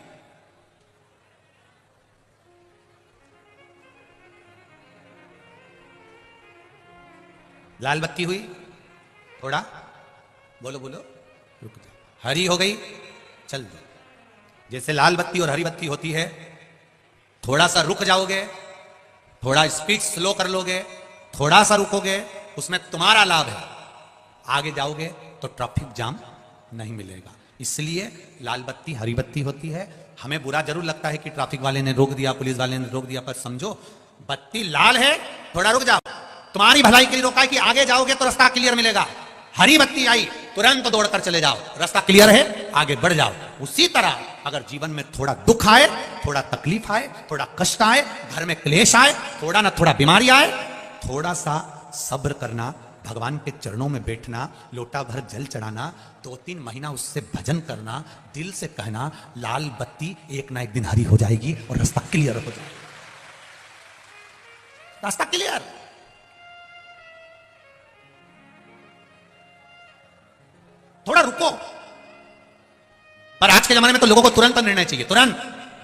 लाल बत्ती हुई, थोड़ा बोलो बोलो, रुक जाओ, हरी हो गई, चल दो। जैसे लाल बत्ती और हरी बत्ती होती है, थोड़ा सा रुक जाओगे, थोड़ा स्पीड स्लो कर लोगे, थोड़ा सा रुकोगे, उसमें तुम्हारा लाभ है, आगे जाओगे तो ट्रैफिक जाम नहीं मिलेगा। इसलिए लाल बत्ती हरी बत्ती होती है। हमें बुरा जरूर लगता है कि ट्रैफिक वाले ने रोक दिया, पुलिस वाले ने रोक दिया, पर समझो बत्ती लाल है, थोड़ा रुक जाओ, तुम्हारी भलाई के लिए रोका है कि आगे जाओगे तो रास्ता क्लियर मिलेगा। हरी बत्ती आई, तुरंत दौड़कर चले जाओ, रास्ता क्लियर है, आगे बढ़ जाओ। उसी तरह अगर जीवन में थोड़ा दुख आए, थोड़ा तकलीफ आए, थोड़ा कष्ट आए, घर में क्लेश आए, थोड़ा ना थोड़ा बीमारी आए, थोड़ा सा सब्र करना, भगवान के चरणों में बैठना, लोटा भर जल चढ़ाना, 2-3 महीना उससे भजन करना, दिल से कहना लाल बत्ती एक ना एक दिन हरी हो जाएगी और रास्ता क्लियर हो जाएगा, रास्ता क्लियर। थोड़ा रुको। पर आज के जमाने में तो लोगों को तुरंत निर्णय चाहिए, तुरंत,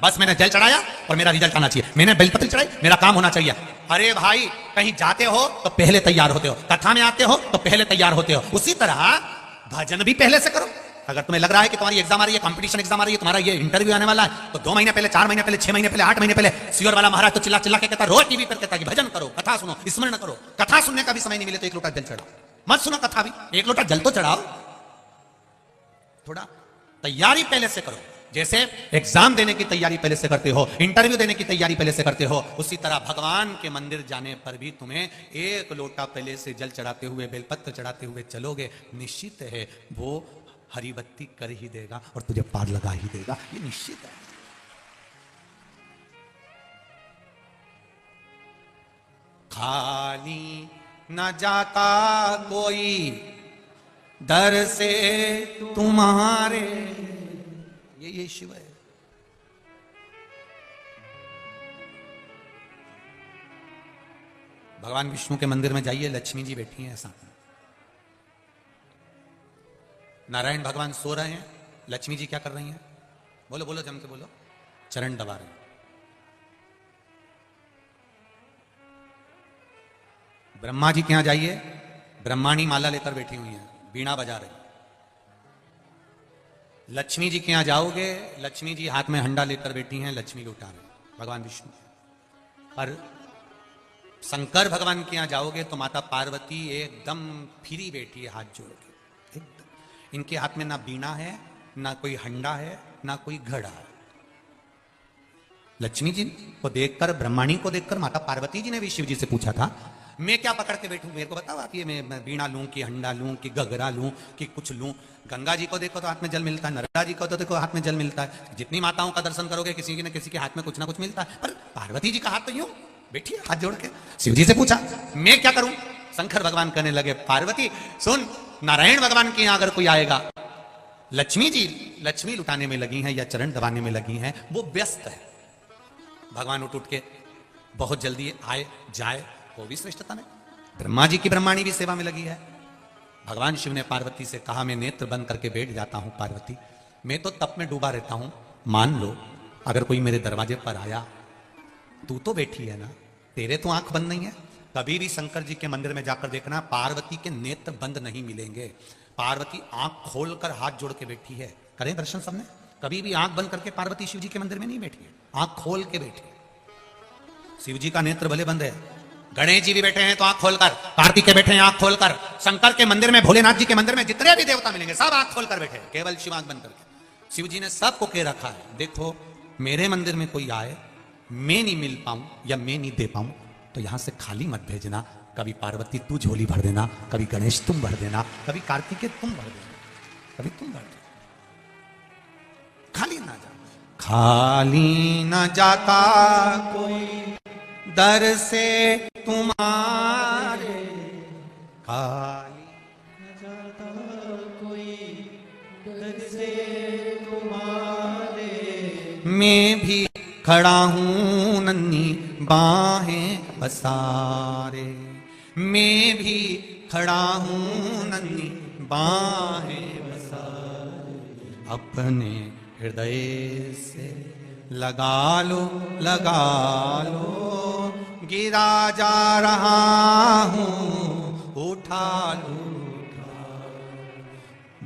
बस मैंने जल चढ़ाया और मेरा रिजल्ट आना चाहिए, मैंने बेलपत्री चढ़ाई, मेरा काम होना चाहिए। अरे भाई, कहीं जाते हो तो पहले तैयार होते हो, कथा में आते हो तो पहले तैयार होते हो, उसी तरह भजन भी पहले से करो। अगर तुम्हें लग रहा है कि तुम्हारी एग्जाम आ रही है, कंपटीशन एग्जाम आ रही है, तुम्हारा ये इंटरव्यू आने वाला है, तो 2 महीने पहले, 4 महीने पहले, 6 महीने पहले, 8 महीने पहले सियोर वाला महाराज तो चिल्ला चिल्ला के कहता, रोज टीवी पर कहता कि भजन करो, कथा सुनो, स्मरण करो। कथा सुनने का भी समय नहीं मिले तो 1 लोटा जल चढ़ाओ, मत सुनो कथा भी, 1 लोटा जल तो चढ़ाओ। थोड़ा तैयारी पहले से करो, जैसे एग्जाम देने की तैयारी पहले से करते हो, इंटरव्यू देने की तैयारी पहले से करते हो, उसी तरह भगवान के मंदिर जाने पर भी तुम्हें 1 लोटा पहले से जल चढ़ाते हुए, बेलपत्र चढ़ाते हुए चलोगे, निश्चित है वो हरी बत्ती कर ही देगा और तुझे पार लगा ही देगा, ये निश्चित है। खाली न जाता कोई दर से तुम्हारे, ये शिव है। भगवान विष्णु के मंदिर में जाइए, लक्ष्मी जी बैठी हैं साथ में, नारायण भगवान सो रहे हैं, लक्ष्मी जी क्या कर रही हैं, बोलो बोलो जम के बोलो, चरण दबा रहे हैं। ब्रह्मा जी के यहां जाइए, ब्रह्माणी माला लेकर बैठी हुई हैं, बीणा बजा रही। लक्ष्मी जी के यहां जाओगे, लक्ष्मी जी हाथ में हंडा लेकर बैठी हैं, लक्ष्मी लुटा रहे भगवान विष्णु। और शंकर भगवान के यहां जाओगे तो माता पार्वती एकदम फ्री बैठी है, हाथ जोड़ के एकदम। इनके हाथ में ना बीणा है, ना कोई हंडा है, ना कोई घड़ा है। लक्ष्मी जी को देखकर, ब्रह्माणी को देखकर माता पार्वती जी ने भी शिव जी से पूछा था, मैं क्या पकड़ के बैठूं, मेरे को बताओ आप, ये मैं बीणा लूं कि हंडा लूं कि गगरा लूं कि कुछ लूं। गंगा जी को देखो तो हाथ में जल मिलता है, नर्मदा जी को तो देखो हाथ में जल मिलता है, जितनी माताओं का दर्शन करोगे किसी न किसी के हाथ में कुछ ना कुछ मिलता है। पर पार्वती जी का हाथ तो यूं बैठी हाथ जोड़ के। शिव जी से पूछा मैं क्या करूं, शंकर भगवान कहने लगे पार्वती सुन, नारायण भगवान के यहां अगर कोई आएगा, लक्ष्मी जी लक्ष्मी लुटाने में लगी हैं या चरण दबाने में लगी हैं, वो व्यस्त है। भगवान उठ उठ के बहुत जल्दी आए जाए, वो भी श्रेष्ठता नहीं। ब्रह्मा जी की ब्रह्माणी भी सेवा में लगी है। भगवान शिव ने पार्वती से कहा, मैं नेत्र बंद करके बैठ जाता हूं पार्वती, मैं तो तप में डूबा रहता हूं, मान लो अगर कोई मेरे दरवाजे पर आया, तू तो बैठी है ना, तेरे तो आंख बंद नहीं है। कभी भी शंकर जी के मंदिर में जाकर देखना, पार्वती के नेत्र बंद नहीं मिलेंगे। पार्वती आंख खोलकर हाथ जोड़ के बैठी है। करें दर्शन सबने, कभी भी आंख बंद करके पार्वती शिव जी के मंदिर में नहीं बैठी है, आंख खोल के बैठी है। शिव जी का नेत्र भले बंद है, गणेश जी भी बैठे हैं तो आंख खोलकर, कार्तिक के बैठे हैं आंख खोलकर, शंकर के मंदिर में, भोलेनाथ जी के मंदिर में जितने भी देवता मिलेंगे सब आंख खोलकर बैठे हैं, केवल शिव आंख बंद करके। शिव जी ने सबको कह रखा है, देखो मेरे मंदिर में कोई आए, मैं नहीं मिल पाऊं या मैं नहीं दे पाऊं तो यहां से खाली मत भेजना। कभी पार्वती तू झोली भर देना, कभी गणेश तुम भर देना, कभी कार्तिकेय तुम भर देना, कभी तुम भर देना, खाली ना जा, खाली ना जाता कोई दर से तुम्हारे, खाली न जाता कोई दर से तुम्हारे, मैं भी खड़ा हूं नन्ही बाहें पसारे, मैं भी खड़ा हूं नन्ही बाहें पसारे, अपने हृदय से लगा लो, लगा लो, गिरा जा रहा हूं, उठा लो,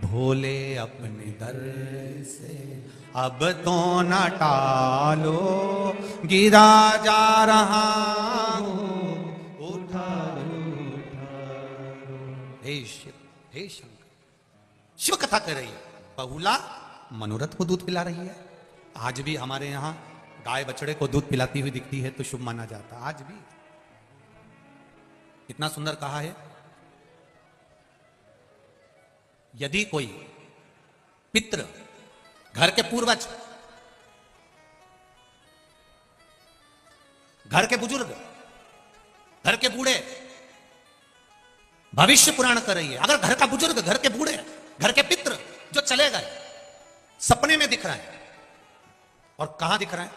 भोले अपने दर से अब तो न टालो, गिरा जा रहा हूं, उठा लो, हे शिव, हे शंकर। शिव कथा कर रही है, बहुला मनोरथ को दूध पिला रही है। आज भी हमारे यहां गाय बछड़े को दूध पिलाती हुई दिखती है तो शुभ माना जाता, आज भी। इतना सुंदर कहा है, यदि कोई पितृ, घर के पूर्वज, घर के बुजुर्ग, घर के बूढ़े, भविष्य पुराण कर रही है, अगर घर का बुजुर्ग, घर के बूढ़े, घर के पितृ जो चले गए, सपने में दिख रहा है, और कहां दिख रहा है,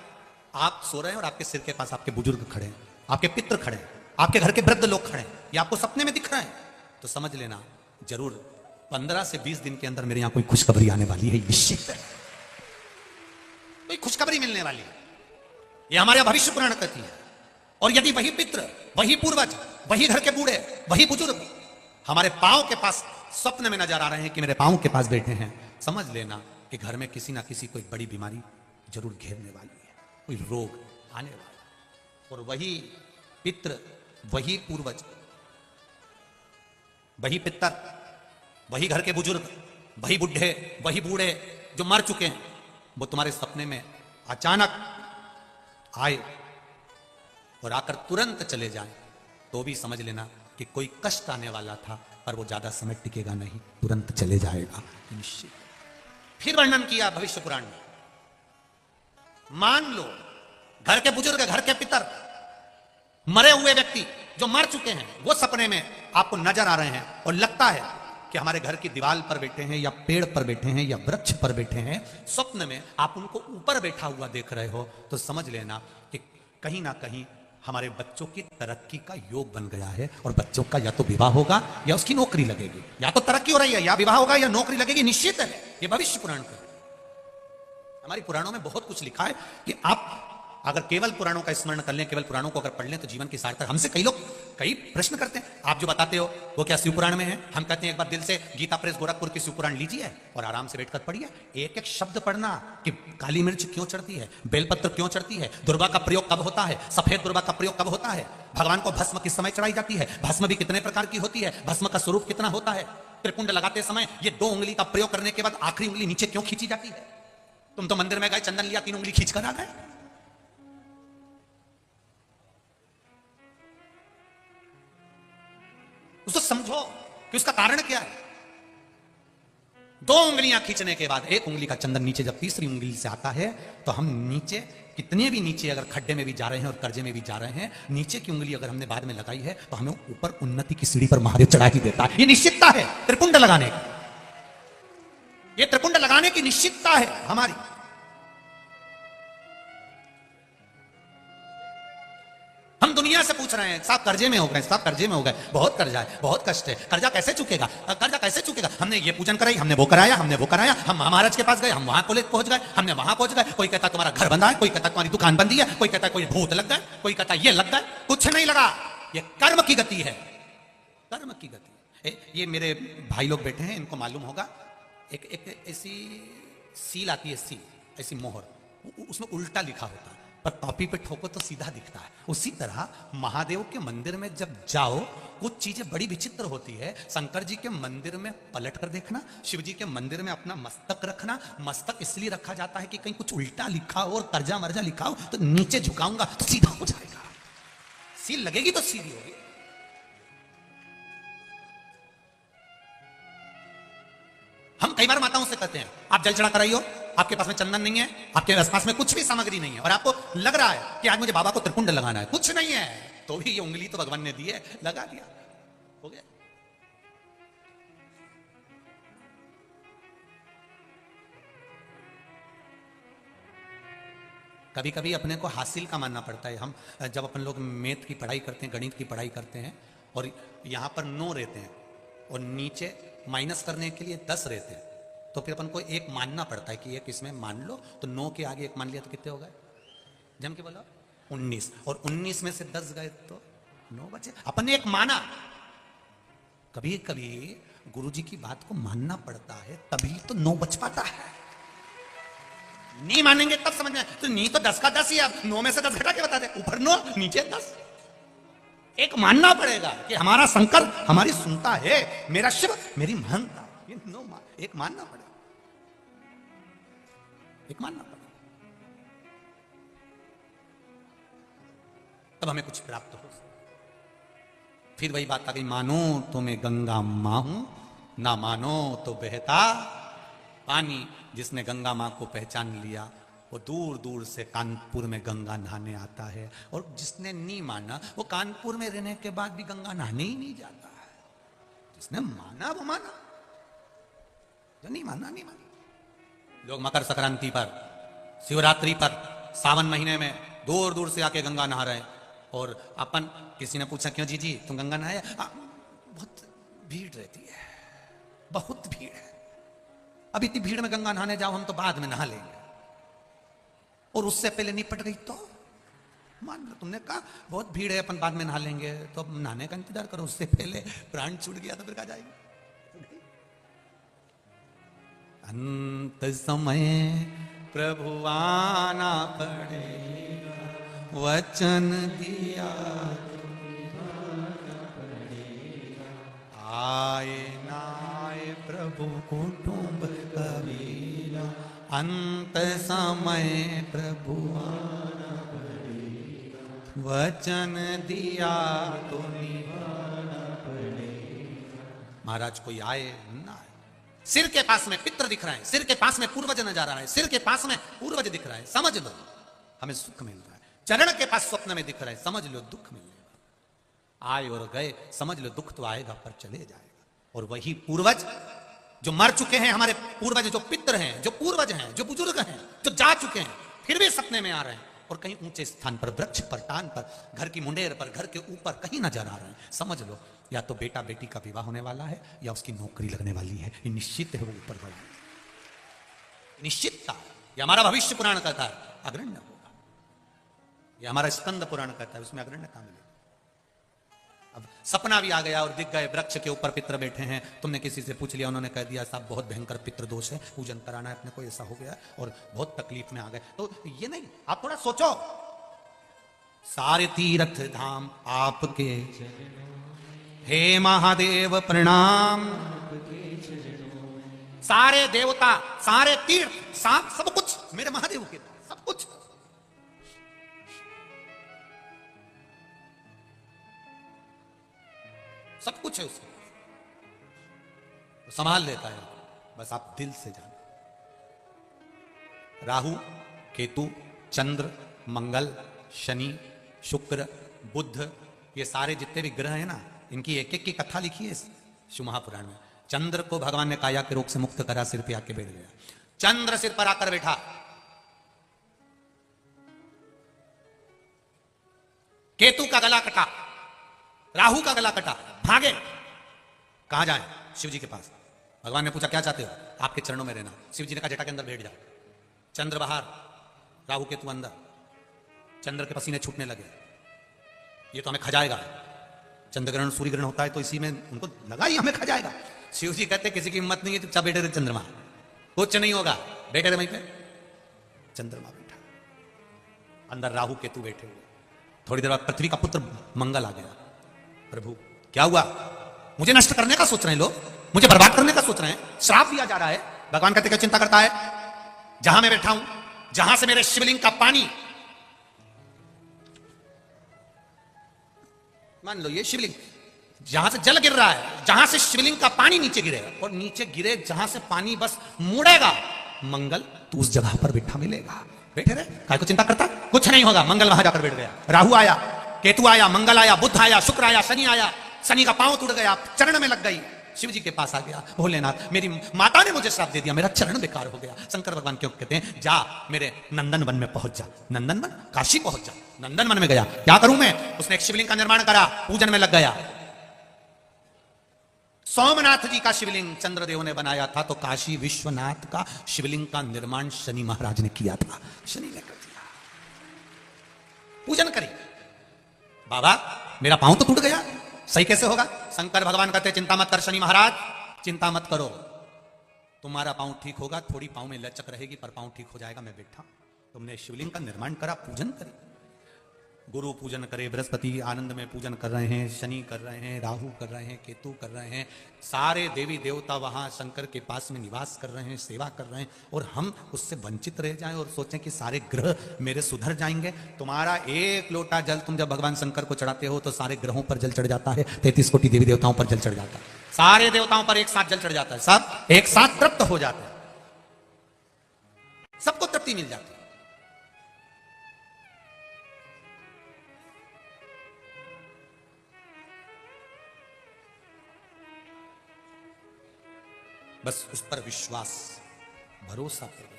आप सो रहे हैं और आपके सिर के पास आपके बुजुर्ग खड़े हैं, आपके पितृ खड़े हैं, आपके घर के वृद्ध लोग खड़े हैं, ये आपको सपने में दिख रहा है, तो समझ लेना जरूर 15 से 20 दिन के अंदर मेरे यहां कोई खुशखबरी आने वाली है, निश्चित है कोई खुशखबरी मिलने वाली है। ये हमारे भविष्य पुराण कहती है। और यदि वही पितृ, वही पूर्वज, वही घर के बूढ़े, वही बुजुर्ग हमारे पांव के पास स्वप्न में नजर आ रहे हैं कि मेरे पांव के पास बैठे हैं, समझ लेना कि घर में किसी ना किसी कोई बड़ी बीमारी जरूर घेरने वाली है, कोई रोग आने वाला है। और वही पितृ, वही पूर्वज, वही पितर, वही घर के बुजुर्ग, वही बुढ़े, वही बूढ़े जो मर चुके हैं, वो तुम्हारे सपने में अचानक आए और आकर तुरंत चले जाएं, तो भी समझ लेना कि कोई कष्ट आने वाला था, पर वो ज्यादा समय टिकेगा नहीं, तुरंत चले जाएगा, निश्चित। फिर वर्णन किया भविष्य पुराण में, मान लो घर के बुजुर्ग, घर के पितर, मरे हुए व्यक्ति जो मर चुके हैं, वो सपने में आपको नजर आ रहे हैं और लगता है कि हमारे घर की दीवार पर बैठे हैं या पेड़ पर बैठे हैं या वृक्ष पर बैठे हैं, स्वप्न में आप उनको ऊपर बैठा हुआ देख रहे हो, तो समझ लेना कि कहीं ना कहीं हमारे बच्चों की तरक्की का योग बन गया है, और बच्चों का या तो विवाह होगा या उसकी नौकरी लगेगी, या तो तरक्की हो रही है, या विवाह होगा या नौकरी लगेगी, निश्चित है। ये भविष्य पुराण का, हमारी पुराणों में बहुत कुछ लिखा है कि आप अगर केवल पुराणों का स्मरण कर लें, केवल पुराणों को अगर पढ़ लें तो जीवन की सार्थक। हमसे कई लोग कई प्रश्न करते हैं, आप जो बताते हो वो क्या शिव पुराण में है? हम कहते हैं एक बार दिल से गीता प्रेस गोरखपुर की शिव पुराण लीजिए और आराम से बैठकर पढ़िए, एक एक शब्द पढ़ना कि काली मिर्च क्यों चढ़ती है, बेलपत्र क्यों चढ़ती है, दुर्वा का प्रयोग कब होता है, सफेद दुर्वा का प्रयोग कब होता है, भगवान को भस्म किस समय चढ़ाई जाती है, भस्म भी कितने प्रकार की होती है, भस्म का स्वरूप कितना होता है, त्रिपुंड लगाते समय ये 2 उंगली का प्रयोग करने के बाद आखिरी उंगली नीचे क्यों खींची जाती है? तुम तो मंदिर में गए, चंदन लिया, 3 उंगली खींच कर आ गए। उसको समझो कि उसका कारण क्या है। 2 उंगलियां खींचने के बाद 1 उंगली का चंदन नीचे जब तीसरी उंगली से आता है, तो हम नीचे, कितने भी नीचे अगर खड्डे में भी जा रहे हैं और कर्जे में भी जा रहे हैं, नीचे की उंगली अगर हमने बाद में लगाई है तो हमें ऊपर उन्नति की सीढ़ी पर महादेव चढ़ा ही देता है। ये निश्चितता है त्रिपुंड लगाने की, ये त्रिपुंड लगाने की निश्चितता है हमारी। हम हम दुनिया से पूछ रहे हैं, साहब कर्जे में हो गए, साहब कर्जे में हो गए, बहुत कर्जा है, बहुत कष्ट है, कर्जा कैसे चुकेगा, कर्जा कैसे चुकेगा। हमने ये पूजन कराई, हमने वो कराया, हमने वो कराया, हम महाराज के पास गए, हम वहां कॉलेज पहुंच गए, हमने वहां पहुंच गए। कोई कहता तुम्हारा घर बंधा है, कोई कहता तुम्हारी दुकान बंदी है, कोई कहता कोई भूत लग गए, कोई कहता ये लग गए। कुछ नहीं लगा, ये कर्म की गति है, कर्म की गति। ये मेरे भाई लोग बैठे हैं, इनको मालूम होगा, एक ऐसी सील आती है, सील ऐसी मोहर, उसमें उल्टा लिखा होता है, पर कॉपी पे ठोको तो सीधा दिखता है। उसी तरह महादेव के मंदिर में जब जाओ, कुछ चीजें बड़ी विचित्र होती है। शंकर जी के मंदिर में पलट कर देखना, शिव जी के मंदिर में अपना मस्तक रखना। मस्तक इसलिए रखा जाता है कि कहीं कुछ उल्टा लिखा हो और कर्जा मर्जा लिखा हो तो नीचे झुकाऊंगा तो सीधा हो जाएगा, सील लगेगी तो सीधी होगी। हम कई बार माताओं से कहते हैं आप जल चढ़ा कराइयो, आपके पास में चंदन नहीं है, आपके आसपास में कुछ भी सामग्री नहीं है, और आपको लग रहा है कि आज मुझे बाबा को त्रिपुंड लगाना है, कुछ नहीं है, तो भी ये उंगली तो भगवान ने दी है, लगा दिया, हो गया। कभी कभी अपने को हासिल का मानना पड़ता है। हम जब अपन लोग मैथ की पढ़ाई करते हैं, गणित की पढ़ाई करते हैं, और यहां पर 9 रहते हैं और नीचे माइनस करने के लिए 10 रहते हैं, तो फिर अपन को एक मानना पड़ता है कि एक इसमें मान लो, तो 9 के आगे एक मान लिया तो कितने हो गए, जम के बोला 19, और 19 में से 10 गए तो 9 बचे। अपन ने एक माना। कभी कभी गुरुजी की बात को मानना पड़ता है, तभी तो 9 बच पाता है। नहीं मानेंगे तब समझ में, तो नहीं तो 10 का 10 ही, अब 9 में से 10 घटा के बता दे, ऊपर 9 नीचे 10। एक मानना पड़ेगा कि हमारा शंकर हमारी सुनता है, मेरा शिव मेरी महंता, ये 9 एक मानना पड़ेगा, एक मानना पड़ेगा, तब हमें कुछ प्राप्त हो। फिर वही बात आ गई, मानो तो मैं गंगा मां हूं, ना मानो तो बहता पानी। जिसने गंगा मां को पहचान लिया वो दूर दूर से कानपुर में गंगा नहाने आता है, और जिसने नहीं माना वो कानपुर में रहने के बाद भी गंगा नहाने ही नहीं जाता है। जिसने माना वो माना, जो नहीं माना नहीं माना। लोग मकर संक्रांति पर, शिवरात्रि पर, सावन महीने में दूर दूर से आके गंगा नहा रहे हैं, और अपन किसी ने पूछा क्यों जी तुम गंगा नहाए? बहुत भीड़ रहती है, बहुत भीड़ है। अब इतनी भीड़ में गंगा नहाने जाओ, हम तो बाद में नहा लेंगे, और उससे पहले निपट गई तो मान लो तुमने कहा बहुत भीड़ है अपन बाद में नहा लेंगे, तो अब नहाने का इंतजार करो, उससे पहले प्राण छूट गया तो फिर कहा जाएगी। अंत समय प्रभु आना पड़ेगा, वचन दिया आए ना आए प्रभु कुटुंब कबीरा, अंत समय प्रभु आना पड़ेगा, वचन दिया तो निभाना पड़ेगा। महाराज कोई आए ना आए, सिर के पास में पितृ दिख रहा है, सिर के पास में पूर्वज नजर आ रहा है, सिर के पास में पूर्वज दिख रहा है, समझ लो हमें सुख मिल रहा है। चरण के पास स्वप्न में दिख रहा है, समझ लो दुख मिलेगा। आए और गए, समझ लो दुख तो आएगा पर चले जाएगा। और वही पूर्वज जो मर चुके हैं, हमारे पूर्वज जो पितृ हैं, जो पूर्वज हैं, जो बुजुर्ग हैं, जो जा चुके हैं, फिर भी सपने में आ रहे हैं, और कहीं ऊंचे स्थान पर, वृक्ष पर, टान पर, घर की मुंडेर पर, घर के ऊपर कहीं नजर आ रहे हैं। समझ लो या तो बेटा बेटी का विवाह होने वाला है, या उसकी नौकरी लगने वाली है, ये निश्चित है, वो ऊपर बढ़ा निश्चितता। ये हमारा भविष्य पुराण कहता है अग्रण्य होगा, ये हमारा स्कंद पुराण कहता है उसमें अग्रण्यता मिलेगी। अब सपना भी आ गया और दिख गए वृक्ष के ऊपर पितृ बैठे हैं, तुमने किसी से पूछ लिया, उन्होंने कह दिया साहब बहुत भयंकर पितृ दोष है, पूजन कराना है अपने को, ऐसा हो गया और बहुत तकलीफ में आ गए, तो ये नहीं, आप थोड़ा सोचो। सारे तीर्थ धाम आपके, हे महादेव प्रणाम, सारे देवता, सारे तीर्थ, सब कुछ मेरे महादेव के, सब कुछ। सब कुछ है उसके, तो संभाल लेता है, बस आप दिल से जानो। राहु, केतु, चंद्र, मंगल, शनि, शुक्र, बुध, ये सारे जितने भी ग्रह हैं ना, इनकी एक एक की कथा लिखी है शिव महापुराण में। चंद्र को भगवान ने काया के रोग से मुक्त करा, सिर पे आके बैठ गया। चंद्र सिर पर आकर बैठा। केतु का गला कटा, राहु का गला कटा, भागे। कहां जाए? शिव जी के पास। भगवान ने पूछा क्या चाहते हो? आपके चरणों में रहना। शिव जी ने कहा जटा के अंदर बैठ जाओ। चंद्र बाहर, राहु केतु अंदर। चंद्र के पसीने छूटने लगे, ये तो हमें खा जाएगा। चंद्र ग्रहण सूर्य ग्रहण होता है तो इसी में उनको लगा ही हमें खा जाएगा। शिव जी कहते किसी की हिम्मत नहीं है, चुपचाप बैठे थे चंद्रमा, कुछ नहीं होगा। बैठे थे वहीं पे, चंद्रमा बैठा, अंदर राहु केतु बैठे हुए। थोड़ी देर बाद पृथ्वी का पुत्र मंगल आ गया। प्रभु क्या हुआ? मुझे नष्ट करने का सोच रहे हैं लोग, मुझे बर्बाद करने का सोच रहे हैं, श्राप दिया जा रहा है। भगवान कहते क्या चिंता करता है? जहां मैं बैठा हूं, जहां से मेरे शिवलिंग का पानी, मान लो ये शिवलिंग, जहां से जल गिर रहा है, जहां से शिवलिंग का पानी नीचे गिरेगा, और नीचे गिरे जहां से पानी बस मुड़ेगा, मंगल तू उस जगह पर बैठा मिलेगा। बैठे रहे, काय को चिंता करता? कुछ नहीं होगा। मंगल वहां जाकर बैठ गया। राहु आया, केतु आया, मंगल आया, बुध आया, शुक्र आया, शनि आया। शनि का पांव टूट गया, चरण में लग गई। शिव जी के पास आ गया, भोलेनाथ मेरी माता ने मुझे श्राप दे दिया, मेरा चरण बेकार हो गया। शंकर भगवान क्यों कहते हैं जा मेरे नंदन वन में पहुंच जा। नंदन वन, काशी पहुंच जा। नंदन वन में गया, क्या करूं मैं? उसने एक शिवलिंग का निर्माण करा, पूजन में लग गया। सोमनाथ जी का शिवलिंग चंद्रदेव ने बनाया था, तो काशी विश्वनाथ का शिवलिंग का निर्माण शनि महाराज ने किया था। शनि ने कर दिया, पूजन करी। बाबा मेरा पांव तो टूट गया, सही कैसे होगा? शंकर भगवान कहते चिंता मत कर शनि महाराज, चिंता मत करो, तुम्हारा पांव ठीक होगा। थोड़ी पांव में लचक रहेगी पर पांव ठीक हो जाएगा। मैं बैठा, तुमने शिवलिंग का निर्माण करा, पूजन करे। गुरु पूजन करे, बृहस्पति आनंद में पूजन कर रहे हैं, शनि कर रहे हैं, राहु कर रहे हैं, केतु कर रहे हैं, सारे देवी देवता वहां शंकर के पास में निवास कर रहे हैं, सेवा कर रहे हैं, और हम उससे वंचित रह जाएं और सोचें कि सारे ग्रह मेरे सुधर जाएंगे। तुम्हारा एक लोटा जल तुम जब भगवान शंकर को चढ़ाते हो तो सारे ग्रहों पर जल चढ़ जाता है, 33 कोटि देवी देवताओं पर जल चढ़ जाता है, सारे देवताओं पर एक साथ जल चढ़ जाता है, सब एक साथ तृप्त हो जाते हैं, सबको तृप्ति मिल जाती है। बस उस पर विश्वास, भरोसा करो।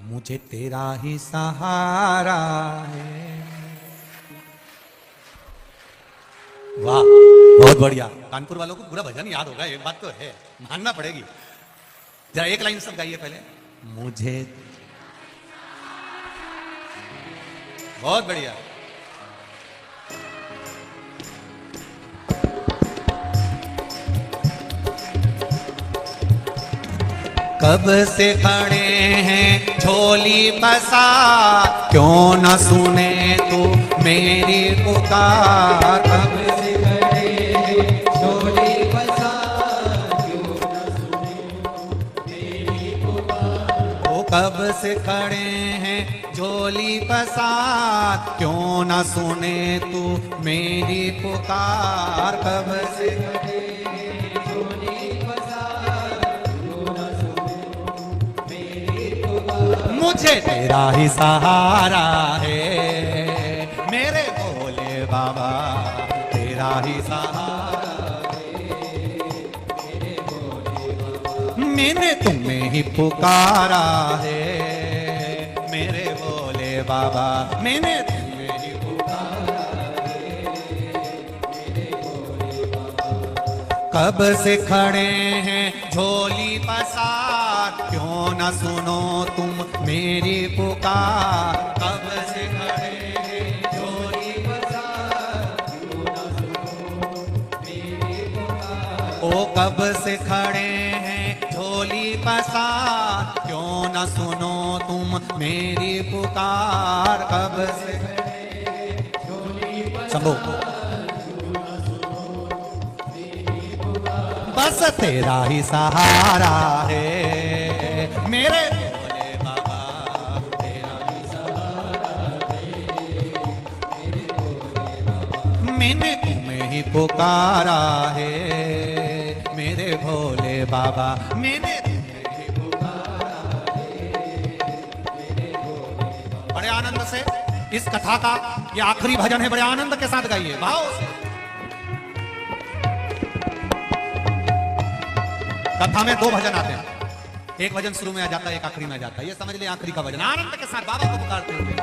मुझे तेरा ही सहारा है। वाह, बहुत बढ़िया। कानपुर वालों को पूरा भजन याद होगा, एक बात तो है, मानना पड़ेगी। जरा एक लाइन सब गाइए पहले। मुझे, बहुत बढ़िया। कब से खड़े हैं झोली पसा, क्यों न सुने तू मेरी पुकार। कब से खड़े हैं झोली पसा, क्यों न सुने तू मेरी पुकार। ओ कब से खड़े हैं झोली पसा, क्यों न सुने तू मेरी पुकार। कब से खड़े मुझे तेरा ही सहारा है, मेरे भोले बाबा तेरा ही सहारा है, मेरे भोले बाबा। मैंने तुम्हें ही पुकारा है, मेरे भोले बाबा, मैंने तुम्हें ही पुकारा है, मेरे भोले बाबा। कब से खड़े हैं झोली पसार, क्यों न सुनो तुम मेरी पुकार। कब से खड़े हैं झोली पसार, क्यों न सुनो मेरी पुकार। ओ कब से खड़े हैं झोली पसार, क्यों न सुनो तुम मेरी पुकार। कब से खड़े हैं झोली पसार, बस तेरा ही सहारा है, मेरे भोले बाबा तेरा ही सहारा है, मेरे भोले बाबा। मैंने तुम्हें ही पुकारा है, मेरे भोले बाबा, मैंने तुम्हें ही पुकारा है, मेरे भोले बाबा। बड़े आनंद से इस कथा का ये आखिरी भजन है, बड़े आनंद के साथ गाइए, भाव से। कथा में दो भजन आते हैं, एक भजन शुरू में आ जाता है, एक आखिरी में आ जाता है। ये समझ ले आखिरी का भजन आनंद के साथ बाबा को पुकारते हुए।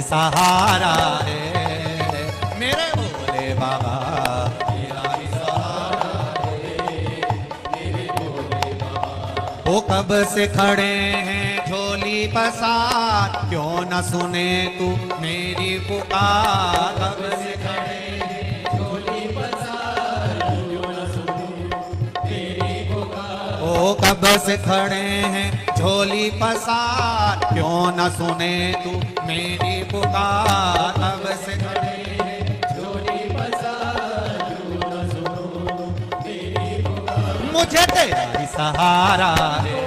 सहारा है, मेरे भोले बाबा तेरा ही सहारा है, मेरे भोले बाबा। वो कब से खड़े हैं झोली पसार, क्यों न सुने तू मेरी पुकार। कब से खड़े हैं झोली पसार, क्यों न सुने तेरी पुकार। ओ कब से खड़े हैं झोली पसार, क्यों न सुने तू मेरी पुकार। कब से खड़े हैं झोली पसार, क्यों न सुनो मेरी पुकार। मुझे तेरा ही सहारा है,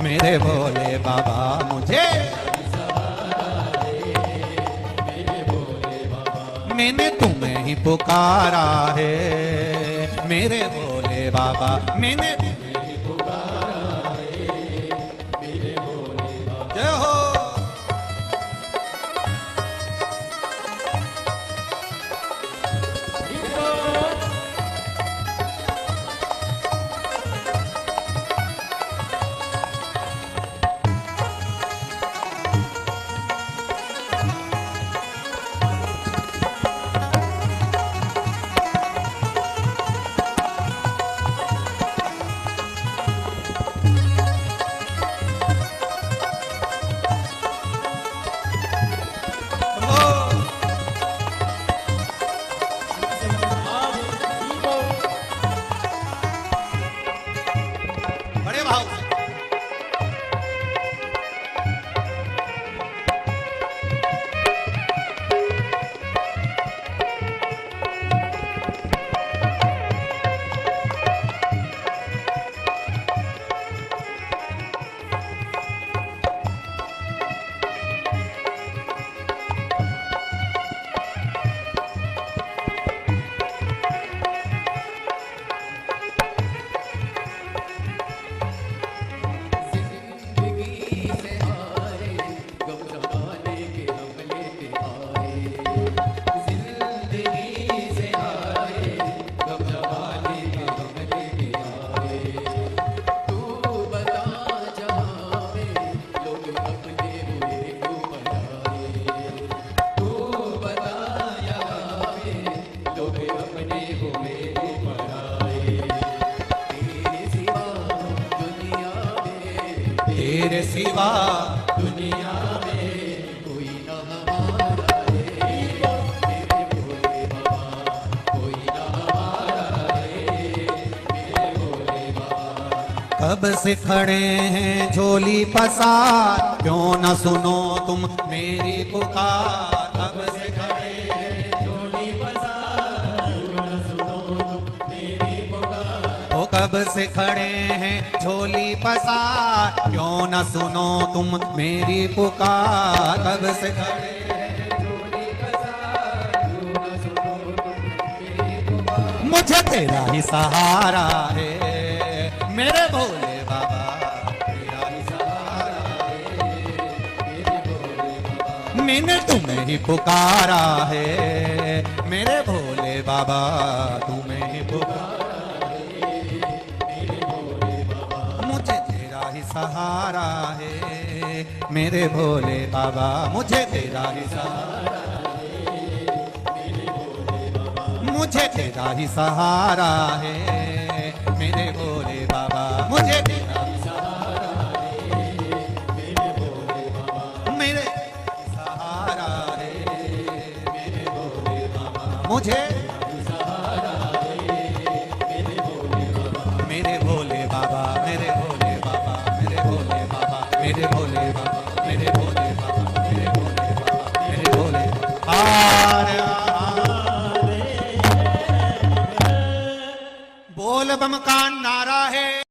मेरे भोले बाबा मुझे सहारा है, मेरे भोले बाबा। मैंने तुम्हें ही पुकारा है, मेरे भोले बाबा। मैंने तुम्हें ही पुकारा है, मेरे भोले बाबा। जय हो। बड़े भाव से तेरे सिवा दुनिया में कोई न हमारा है, मेरे भोले बाबा कोई न हमारा है, मेरे भोले बाबा। कब से खड़े हैं झोली पसार, क्यों न सुनो तुम मेरी पुकार। कब से खड़े हैं झोली पसार, क्यों न सुनो तुम मेरी पुकार। ओ कब से खड़े हैं झोली पसार, क्यों न सुनो तुम मेरी पुकार। कब से खड़े हैं झोली पसार, क्यों न सुनो तुम मेरी पुकार। मुझे तेरा ही सहारा है, मेरे भोले बाबा तेरा ही सहारा है, मेरे भोले बाबा। मैंने तुम्हें ही पुकारा है, मेरे भोले बाबा तुम्हें ही पुकारा। सहारा है, मेरे भोले बाबा मुझे तेरा ही सहारा है, मेरे भोले बाबा। मुझे तेरा ही सहारा है, मेरे भोले बाबा। मुझे तेरा ही सहारा है, मेरे भोले बाबा। मेरे सहारा है, मेरे भोले बाबा। मुझे सहारा है, मेरे भोले बाबा। मेरे भोले बाबा, मेरे भोले बाबा, मेरे भोले बाबा, मेरे भोले बाबा, मेरे भोले बाबा, मेरे भोले बाबा, मेरे भोले बोल बम का नारा है।